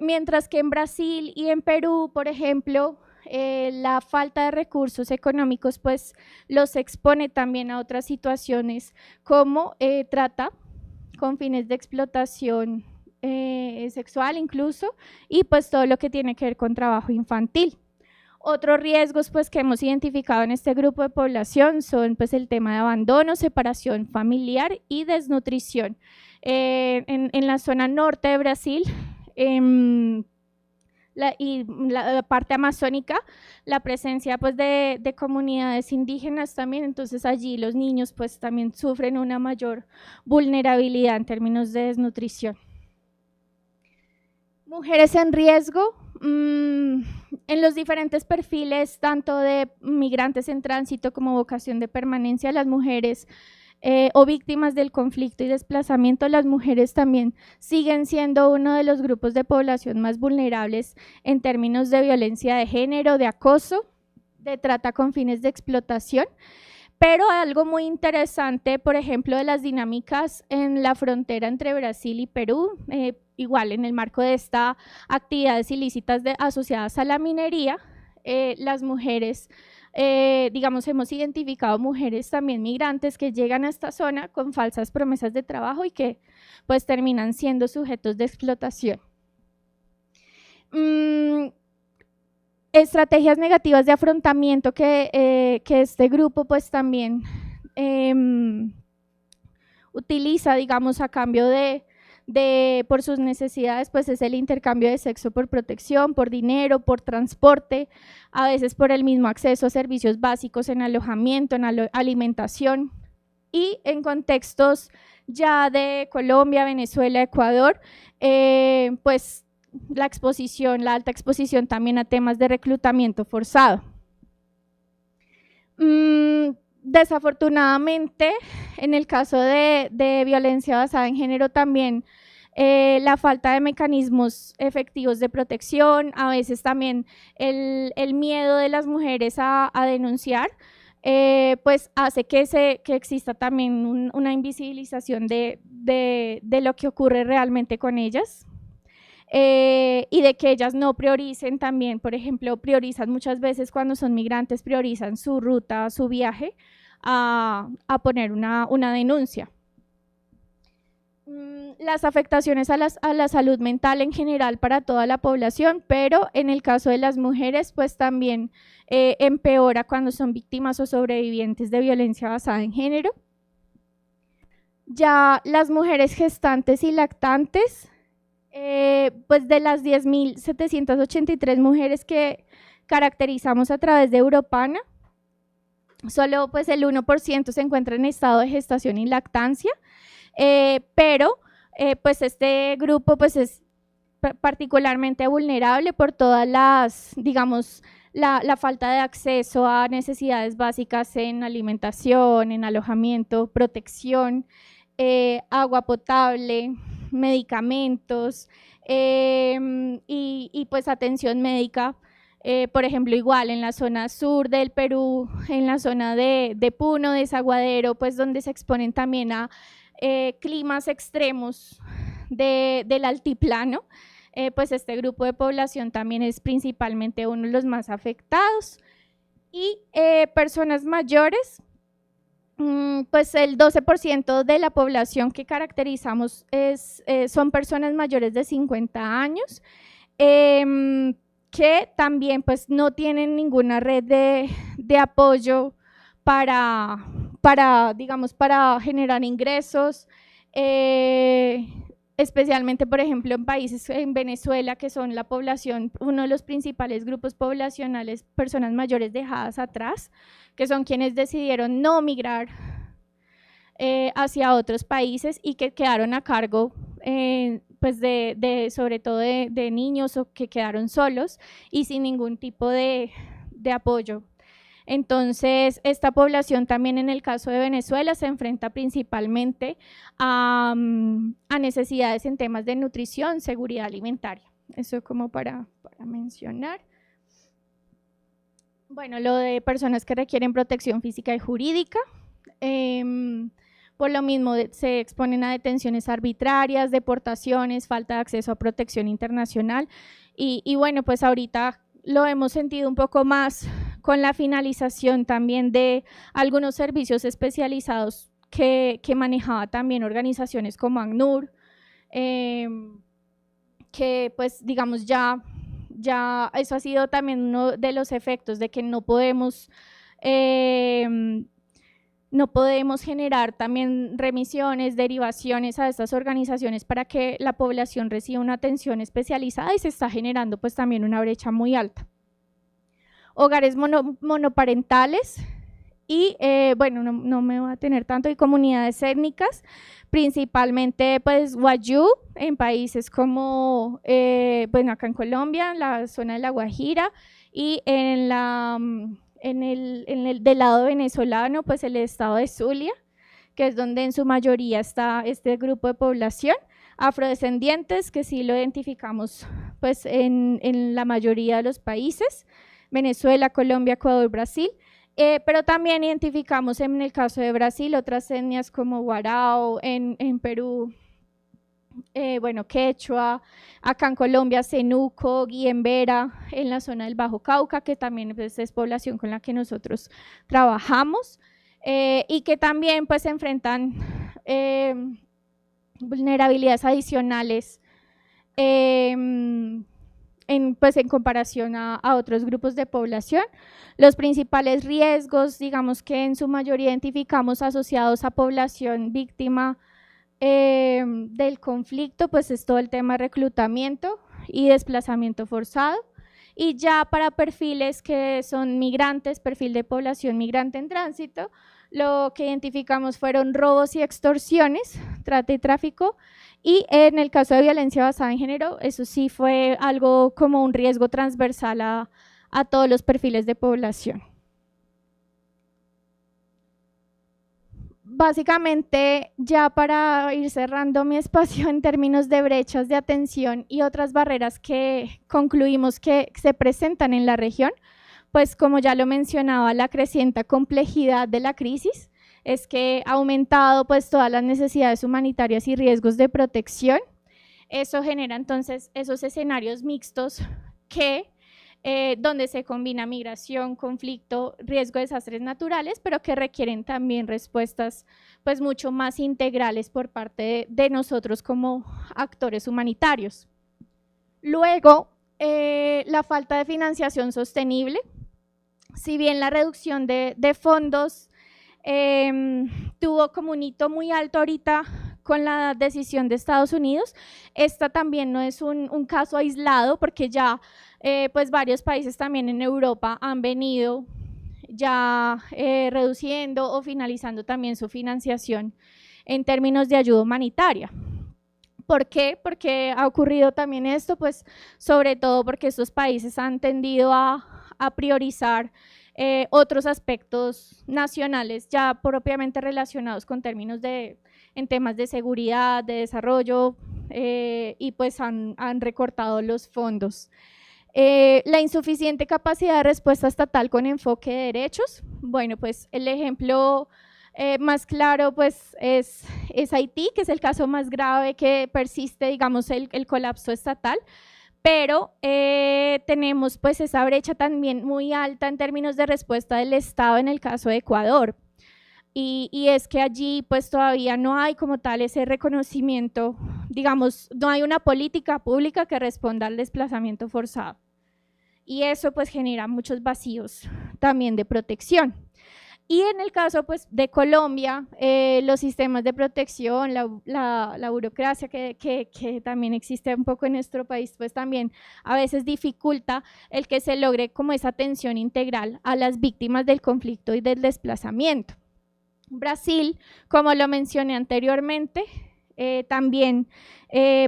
Mientras que en Brasil y en Perú, por ejemplo, la falta de recursos económicos pues los expone también a otras situaciones como trata con fines de explotación sexual incluso, y pues todo lo que tiene que ver con trabajo infantil. Otros riesgos pues que hemos identificado en este grupo de población son pues el tema de abandono, separación familiar y desnutrición. En la zona norte de Brasil y la parte amazónica, la presencia pues de comunidades indígenas también, entonces allí los niños pues también sufren una mayor vulnerabilidad en términos de desnutrición. Mujeres en riesgo, en los diferentes perfiles, tanto de migrantes en tránsito como vocación de permanencia, las mujeres o víctimas del conflicto y desplazamiento, las mujeres también siguen siendo uno de los grupos de población más vulnerables en términos de violencia de género, de acoso, de trata con fines de explotación. Pero algo muy interesante, por ejemplo, de las dinámicas en la frontera entre Brasil y Perú, igual en el marco de estas actividades ilícitas asociadas a la minería, las mujeres digamos, hemos identificado mujeres también migrantes que llegan a esta zona con falsas promesas de trabajo y que pues terminan siendo sujetos de explotación. Estrategias negativas de afrontamiento que este grupo pues también utiliza, digamos, a cambio por sus necesidades, pues es el intercambio de sexo por protección, por dinero, por transporte, a veces por el mismo acceso a servicios básicos en alojamiento, en alimentación, y en contextos ya de Colombia, Venezuela, Ecuador, pues la alta exposición también a temas de reclutamiento forzado. Desafortunadamente, en el caso de violencia basada en género también la falta de mecanismos efectivos de protección, a veces también el miedo de las mujeres a denunciar, pues hace que exista también una invisibilización de lo que ocurre realmente con ellas. Y de que ellas no prioricen también, por ejemplo, priorizan muchas veces cuando son migrantes, priorizan su ruta, su viaje, a poner una denuncia. Las afectaciones a la salud mental en general para toda la población, pero en el caso de las mujeres, pues también empeora cuando son víctimas o sobrevivientes de violencia basada en género. Ya las mujeres gestantes y lactantes, pues de las 10.783 mujeres que caracterizamos a través de Europana, solo pues el 1% se encuentra en estado de gestación y lactancia, pero pues este grupo pues es particularmente vulnerable por todas las, digamos, la falta de acceso a necesidades básicas en alimentación, en alojamiento, protección, agua potable, medicamentos y pues atención médica, por ejemplo, igual en la zona sur del Perú, en la zona de Puno, Desaguadero, pues donde se exponen también a climas extremos del altiplano, pues este grupo de población también es principalmente uno de los más afectados. Y personas mayores, pues el 12% de la población que caracterizamos son personas mayores de 50 años, que también pues no tienen ninguna red de apoyo para digamos, para generar ingresos, especialmente, por ejemplo, en países, en Venezuela, que son la población, uno de los principales grupos poblacionales, personas mayores dejadas atrás, que son quienes decidieron no migrar hacia otros países y que quedaron a cargo pues sobre todo de niños o que quedaron solos y sin ningún tipo de apoyo. Entonces, esta población también en el caso de Venezuela se enfrenta principalmente a necesidades en temas de nutrición, seguridad alimentaria. Eso como para mencionar. Bueno, lo de personas que requieren protección física y jurídica. Por lo mismo se exponen a detenciones arbitrarias, deportaciones, falta de acceso a protección internacional y bueno, pues ahorita lo hemos sentido un poco más con la finalización también de algunos servicios especializados que manejaba también organizaciones como ACNUR, que pues digamos ya eso ha sido también uno de los efectos de que no podemos generar también remisiones, derivaciones a estas organizaciones para que la población reciba una atención especializada y se está generando pues también una brecha muy alta. Hogares monoparentales y bueno, no me voy a tener tanto, y comunidades étnicas, principalmente pues Wayuu en países como, bueno, acá en Colombia, en la zona de La Guajira y del lado venezolano, pues el estado de Zulia, que es donde en su mayoría está este grupo de población, afrodescendientes, que sí lo identificamos pues en la mayoría de los países, Venezuela, Colombia, Ecuador, Brasil, pero también identificamos en el caso de Brasil otras etnias como Guarao, en Perú, bueno, quechua, acá en Colombia, cenuco, guiembera, en la zona del Bajo Cauca, que también pues, es población con la que nosotros trabajamos, y que también pues enfrentan vulnerabilidades adicionales pues, en comparación a otros grupos de población. Los principales riesgos, digamos que en su mayoría identificamos asociados a población víctima del conflicto, pues es todo el tema de reclutamiento y desplazamiento forzado. Y ya para perfiles que son migrantes, perfil de población migrante en tránsito, lo que identificamos fueron robos y extorsiones, trata y tráfico, y en el caso de violencia basada en género, eso sí fue algo como un riesgo transversal a todos los perfiles de población. Básicamente, ya para ir cerrando mi espacio en términos de brechas de atención y otras barreras que concluimos que se presentan en la región, pues como ya lo mencionaba, la creciente complejidad de la crisis es que ha aumentado pues todas las necesidades humanitarias y riesgos de protección. Eso genera entonces esos escenarios mixtos que donde se combina migración, conflicto, riesgo de desastres naturales, pero que requieren también respuestas pues mucho más integrales por parte de nosotros como actores humanitarios. Luego, la falta de financiación sostenible. Si bien la reducción de fondos tuvo como un hito muy alto ahorita con la decisión de Estados Unidos, esta también no es un caso aislado, porque ya pues varios países también en Europa han venido ya reduciendo o finalizando también su financiación en términos de ayuda humanitaria. ¿Por qué? Porque ha ocurrido también esto, pues sobre todo porque estos países han tendido a priorizar otros aspectos nacionales ya propiamente relacionados con términos en temas de seguridad, de desarrollo, y pues han recortado los fondos. La insuficiente capacidad de respuesta estatal con enfoque de derechos. Bueno, pues el ejemplo más claro pues es Haití, que es el caso más grave que persiste, digamos, el colapso estatal. Pero tenemos pues esa brecha también muy alta en términos de respuesta del Estado en el caso de Ecuador. Y es que allí pues todavía no hay como tal ese reconocimiento, digamos, no hay una política pública que responda al desplazamiento forzado. Y eso pues genera muchos vacíos también de protección. Y en el caso pues, de Colombia, los sistemas de protección, la burocracia que también existe un poco en nuestro país, pues también a veces dificulta el que se logre como esa atención integral a las víctimas del conflicto y del desplazamiento. Brasil, como lo mencioné anteriormente, también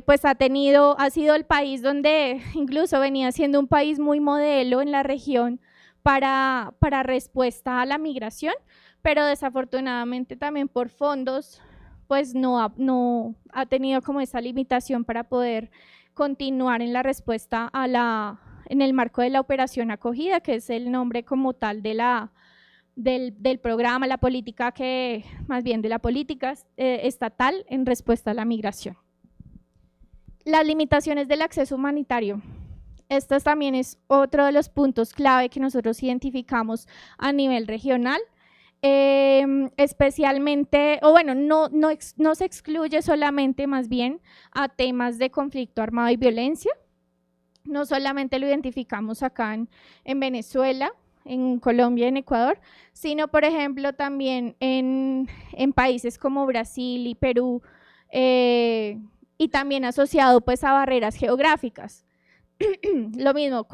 pues ha sido el país donde incluso venía siendo un país muy modelo en la región para respuesta a la migración, pero desafortunadamente también por fondos pues no ha tenido como esa limitación para poder continuar en la respuesta en el marco de la operación acogida, que es el nombre como tal del programa, la política de la política estatal en respuesta a la migración. Las limitaciones del acceso humanitario. Estos también es otro de los puntos clave que nosotros identificamos a nivel regional, especialmente, o bueno, no se excluye solamente más bien a temas de conflicto armado y violencia. No solamente lo identificamos acá en Venezuela, en Colombia, en Ecuador, sino por ejemplo también en países como Brasil y Perú, y también asociado pues a barreras geográficas. Lo mismo,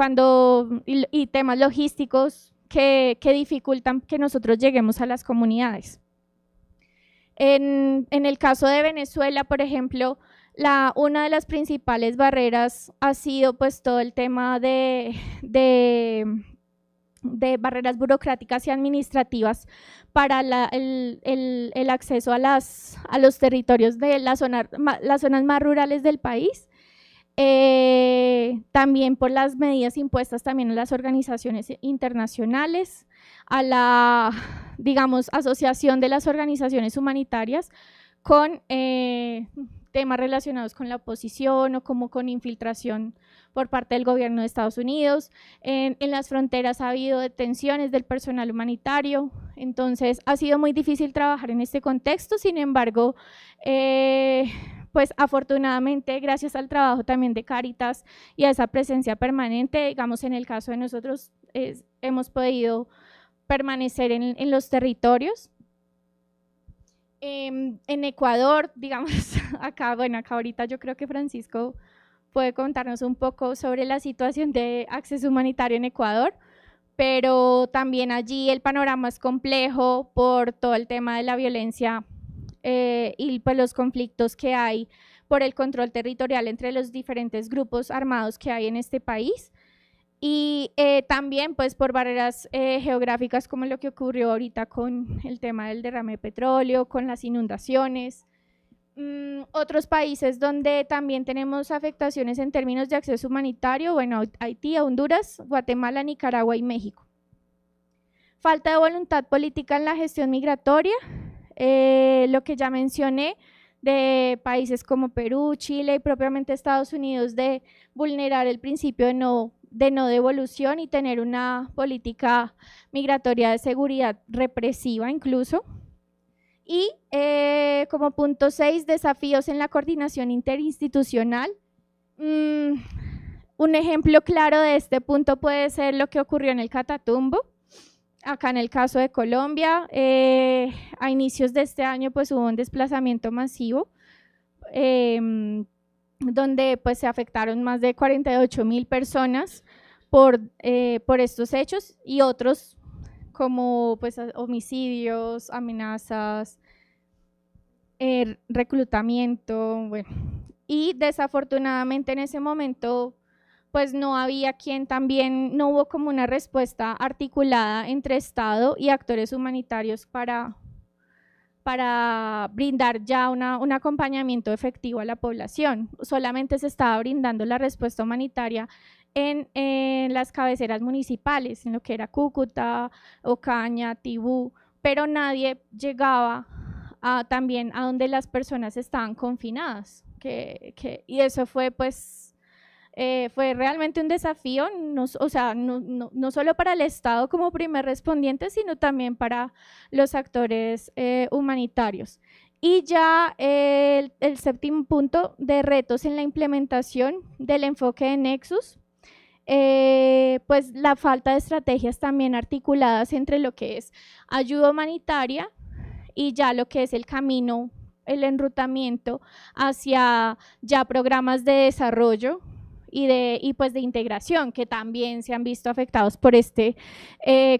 y temas logísticos que dificultan que nosotros lleguemos a las comunidades. En el caso de Venezuela, por ejemplo, una de las principales barreras ha sido pues todo el tema de barreras burocráticas y administrativas para el acceso a los territorios de las zonas más rurales del país. También por las medidas impuestas también a las organizaciones internacionales, a la, digamos, asociación de las organizaciones humanitarias con temas relacionados con la oposición o como con infiltración por parte del gobierno de Estados Unidos. En las fronteras ha habido detenciones del personal humanitario, entonces ha sido muy difícil trabajar en este contexto. Sin embargo, pues afortunadamente, gracias al trabajo también de Cáritas y a esa presencia permanente, digamos en el caso de nosotros, hemos podido permanecer en los territorios. En Ecuador, digamos, acá ahorita yo creo que Francisco puede contarnos un poco sobre la situación de acceso humanitario en Ecuador, pero también allí el panorama es complejo por todo el tema de la violencia y pues los conflictos que hay por el control territorial entre los diferentes grupos armados que hay en este país. Y también pues por barreras geográficas como lo que ocurrió ahorita con el tema del derrame de petróleo, con las inundaciones. Otros países donde también tenemos afectaciones en términos de acceso humanitario, bueno, Haití, Honduras, Guatemala, Nicaragua y México. Falta de voluntad política en la gestión migratoria, lo que ya mencioné, de países como Perú, Chile y propiamente Estados Unidos de vulnerar el principio de no devolución y tener una política migratoria de seguridad represiva incluso. Y como punto 6, desafíos en la coordinación interinstitucional. Un ejemplo claro de este punto puede ser lo que ocurrió en el Catatumbo. Acá en el caso de Colombia, a inicios de este año pues hubo un desplazamiento masivo donde pues se afectaron más de 48.000 personas por estos hechos y otros como pues homicidios, amenazas, reclutamiento, bueno. Y desafortunadamente en ese momento pues no había no hubo como una respuesta articulada entre Estado y actores humanitarios para brindar ya un acompañamiento efectivo a la población. Solamente se estaba brindando la respuesta humanitaria en las cabeceras municipales, en lo que era Cúcuta, Ocaña, Tibú, pero nadie llegaba también a donde las personas estaban confinadas. Y eso fue pues fue realmente un desafío, no solo para el Estado como primer respondiente, sino también para los actores humanitarios. Y ya el séptimo punto de retos en la implementación del enfoque de Nexus, pues la falta de estrategias también articuladas entre lo que es ayuda humanitaria y ya lo que es el camino, el enrutamiento hacia ya programas de desarrollo y pues de integración, que también se han visto afectados por este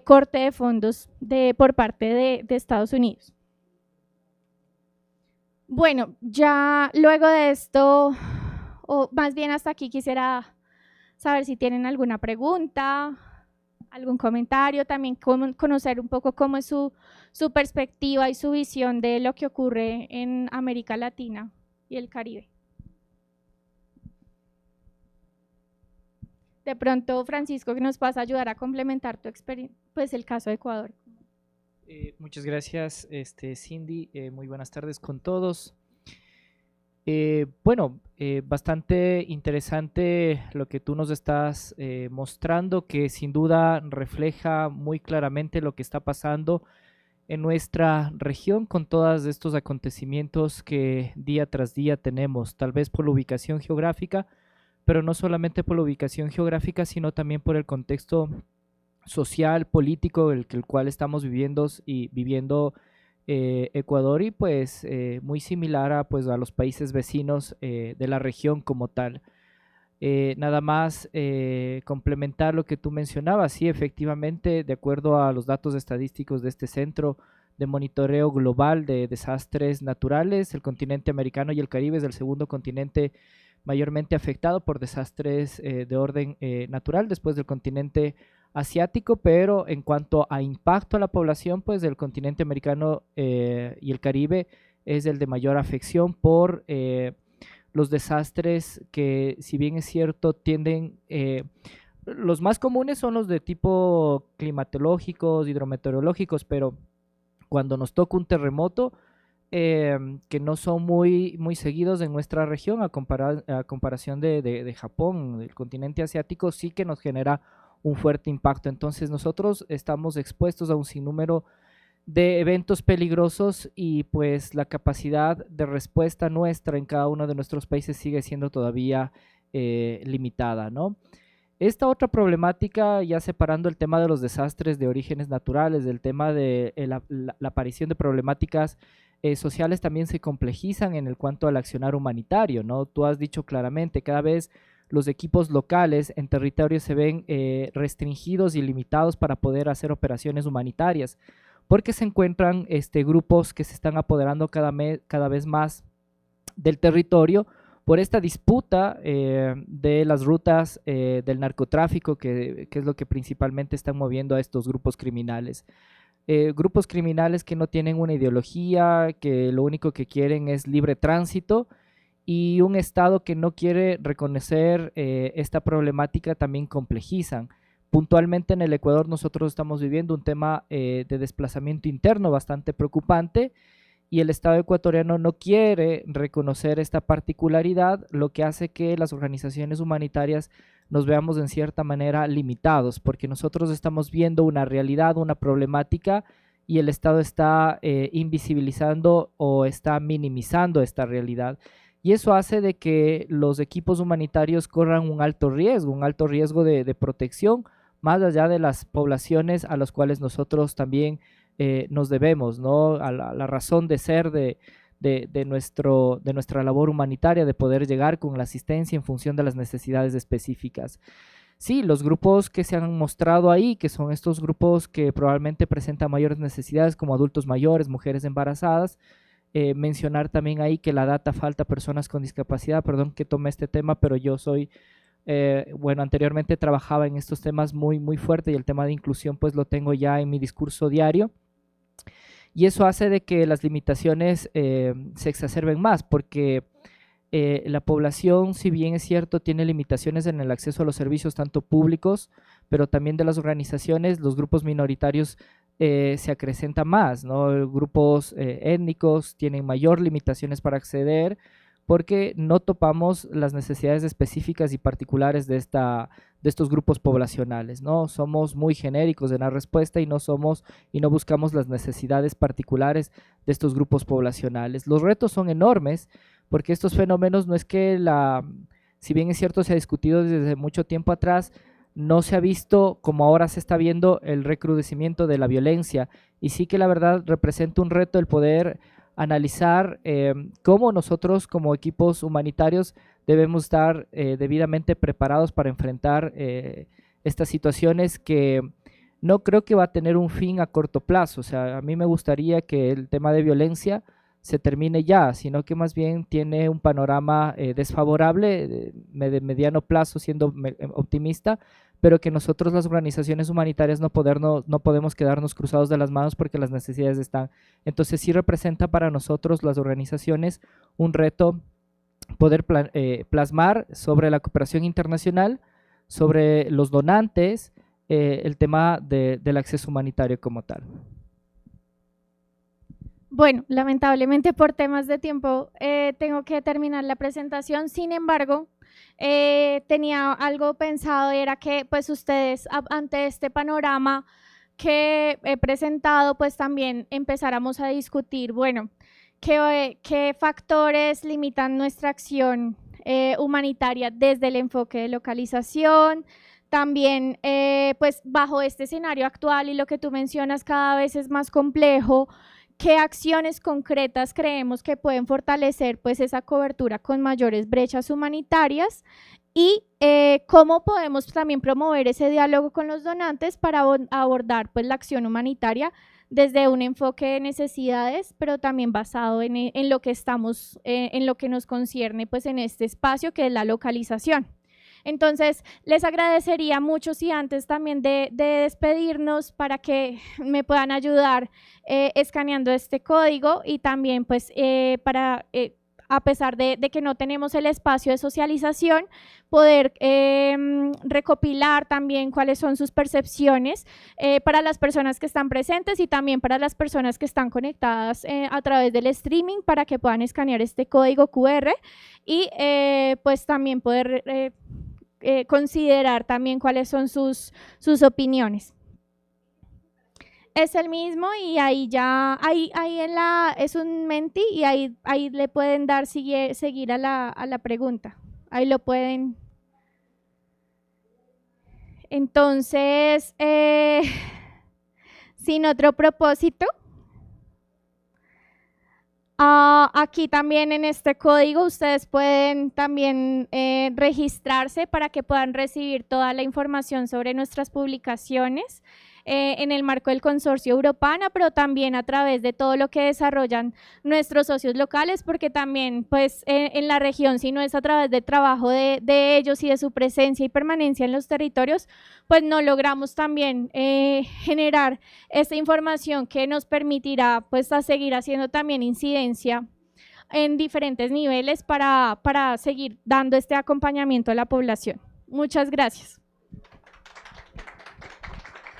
corte de fondos por parte de Estados Unidos. Bueno, ya luego de esto, o más bien hasta aquí, quisiera saber si tienen alguna pregunta, algún comentario, también conocer un poco cómo es su perspectiva y su visión de lo que ocurre en América Latina y el Caribe. De pronto, Francisco, que nos vas a ayudar a complementar tu experiencia, pues el caso de Ecuador. Muchas gracias, Cindy. Muy buenas tardes con todos. Bastante interesante lo que tú nos estás mostrando, que sin duda refleja muy claramente lo que está pasando en nuestra región con todos estos acontecimientos que día tras día tenemos, tal vez por la ubicación geográfica, pero no solamente por la ubicación geográfica, sino también por el contexto social, político, el cual estamos viviendo Ecuador y pues muy similar a los países vecinos de la región como tal. Nada más complementar lo que tú mencionabas, sí, efectivamente, de acuerdo a los datos estadísticos de este Centro de Monitoreo Global de Desastres Naturales, el continente americano y el Caribe es el segundo continente mayormente afectado por desastres de orden natural después del continente asiático, pero en cuanto a impacto a la población, pues el continente americano y el Caribe es el de mayor afección por los desastres que, si bien es cierto, tienden, los más comunes son los de tipo climatológicos, hidrometeorológicos, pero cuando nos toca un terremoto, que no son muy seguidos en nuestra región a comparación de Japón, del continente asiático, sí que nos genera un fuerte impacto. Entonces nosotros estamos expuestos a un sinnúmero de eventos peligrosos y pues la capacidad de respuesta nuestra en cada uno de nuestros países sigue siendo todavía limitada, ¿no? Esta otra problemática, ya separando el tema de los desastres de orígenes naturales, del tema de la aparición de problemáticas sociales, también se complejizan en el cuanto al accionar humanitario, ¿no? Tú has dicho claramente, cada vez los equipos locales en territorio se ven restringidos y limitados para poder hacer operaciones humanitarias, porque se encuentran grupos que se están apoderando cada vez más del territorio por esta disputa de las rutas del narcotráfico, que es lo que principalmente están moviendo a estos grupos criminales. Grupos criminales que no tienen una ideología, que lo único que quieren es libre tránsito, y un Estado que no quiere reconocer esta problemática también complejizan. Puntualmente en el Ecuador nosotros estamos viviendo un tema de desplazamiento interno bastante preocupante, y el Estado ecuatoriano no quiere reconocer esta particularidad, lo que hace que las organizaciones humanitarias nos veamos en cierta manera limitados, porque nosotros estamos viendo una realidad, una problemática, y el Estado está invisibilizando o está minimizando esta realidad. Y eso hace de que los equipos humanitarios corran un alto riesgo de protección, más allá de las poblaciones a las cuales nosotros también nos debemos, ¿no? A la razón de ser de nuestra labor humanitaria, de poder llegar con la asistencia en función de las necesidades específicas. Sí, los grupos que se han mostrado ahí, que son estos grupos que probablemente presentan mayores necesidades, como adultos mayores, mujeres embarazadas. Mencionar también ahí que la data falta personas con discapacidad, perdón que tome este tema, pero yo soy, bueno, anteriormente trabajaba en estos temas muy fuerte, y el tema de inclusión pues lo tengo ya en mi discurso diario. Y eso hace de que las limitaciones se exacerben más, porque la población, si bien es cierto, tiene limitaciones en el acceso a los servicios tanto públicos, pero también de las organizaciones, los grupos minoritarios se acrecentan más, ¿no? Grupos étnicos tienen mayor limitaciones para acceder, porque no topamos las necesidades específicas y particulares de estos grupos poblacionales, ¿no? Somos muy genéricos en la respuesta y no buscamos las necesidades particulares de estos grupos poblacionales. Los retos son enormes, porque estos fenómenos no es que si bien es cierto se ha discutido desde mucho tiempo atrás, no se ha visto como ahora se está viendo el recrudecimiento de la violencia, y sí que la verdad representa un reto el poder analizar cómo nosotros como equipos humanitarios debemos estar debidamente preparados para enfrentar estas situaciones que no creo que va a tener un fin a corto plazo. O sea, a mí me gustaría que el tema de violencia se termine ya, sino que más bien tiene un panorama desfavorable de mediano plazo, siendo optimista, pero que nosotros las organizaciones humanitarias no podemos quedarnos cruzados de las manos porque las necesidades están. Entonces sí representa para nosotros las organizaciones un reto poder plasmar sobre la cooperación internacional, sobre los donantes, el tema del acceso humanitario como tal. Bueno, lamentablemente por temas de tiempo tengo que terminar la presentación. Sin embargo, tenía algo pensado, era que pues ustedes ante este panorama que he presentado, pues también empezáramos a discutir, bueno, qué factores limitan nuestra acción humanitaria desde el enfoque de localización. También pues bajo este escenario actual y lo que tú mencionas cada vez es más complejo, ¿qué acciones concretas creemos que pueden fortalecer pues esa cobertura con mayores brechas humanitarias? Y cómo podemos también promover ese diálogo con los donantes para abordar pues la acción humanitaria desde un enfoque de necesidades, pero también basado en lo que estamos, en lo que nos concierne pues en este espacio que es la localización. Entonces, les agradecería mucho si antes también de despedirnos para que me puedan ayudar escaneando este código y también pues para a pesar de que no tenemos el espacio de socialización, poder recopilar también cuáles son sus percepciones para las personas que están presentes y también para las personas que están conectadas a través del streaming, para que puedan escanear este código QR y pues también poder considerar también cuáles son sus opiniones. Es el mismo y ahí ya, ahí es un Menti y ahí le pueden dar seguir a la pregunta. Ahí lo pueden. Entonces, sin otro propósito, aquí también en este código ustedes pueden también registrarse para que puedan recibir toda la información sobre nuestras publicaciones en el marco del Consorcio Europana, pero también a través de todo lo que desarrollan nuestros socios locales, porque también pues en la región, si no es a través del trabajo de ellos y de su presencia y permanencia en los territorios, pues no logramos también generar esta información que nos permitirá pues a seguir haciendo también incidencia en diferentes niveles para seguir dando este acompañamiento a la población. Muchas gracias.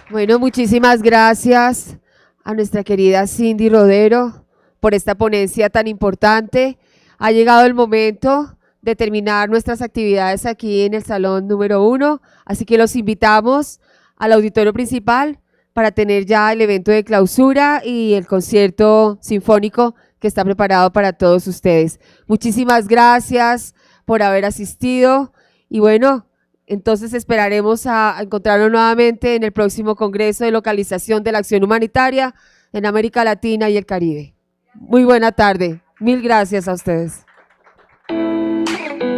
Bueno, muchísimas gracias a nuestra querida Cindy Rodero por esta ponencia tan importante. Ha llegado el momento de terminar nuestras actividades aquí en el salón número 1, así que los invitamos al auditorio principal para tener ya el evento de clausura y el concierto sinfónico que está preparado para todos ustedes. Muchísimas gracias por haber asistido y bueno, entonces esperaremos a encontrarnos nuevamente en el próximo Congreso de Localización de la Acción Humanitaria en América Latina y el Caribe. Muy buena tarde. Mil gracias a ustedes.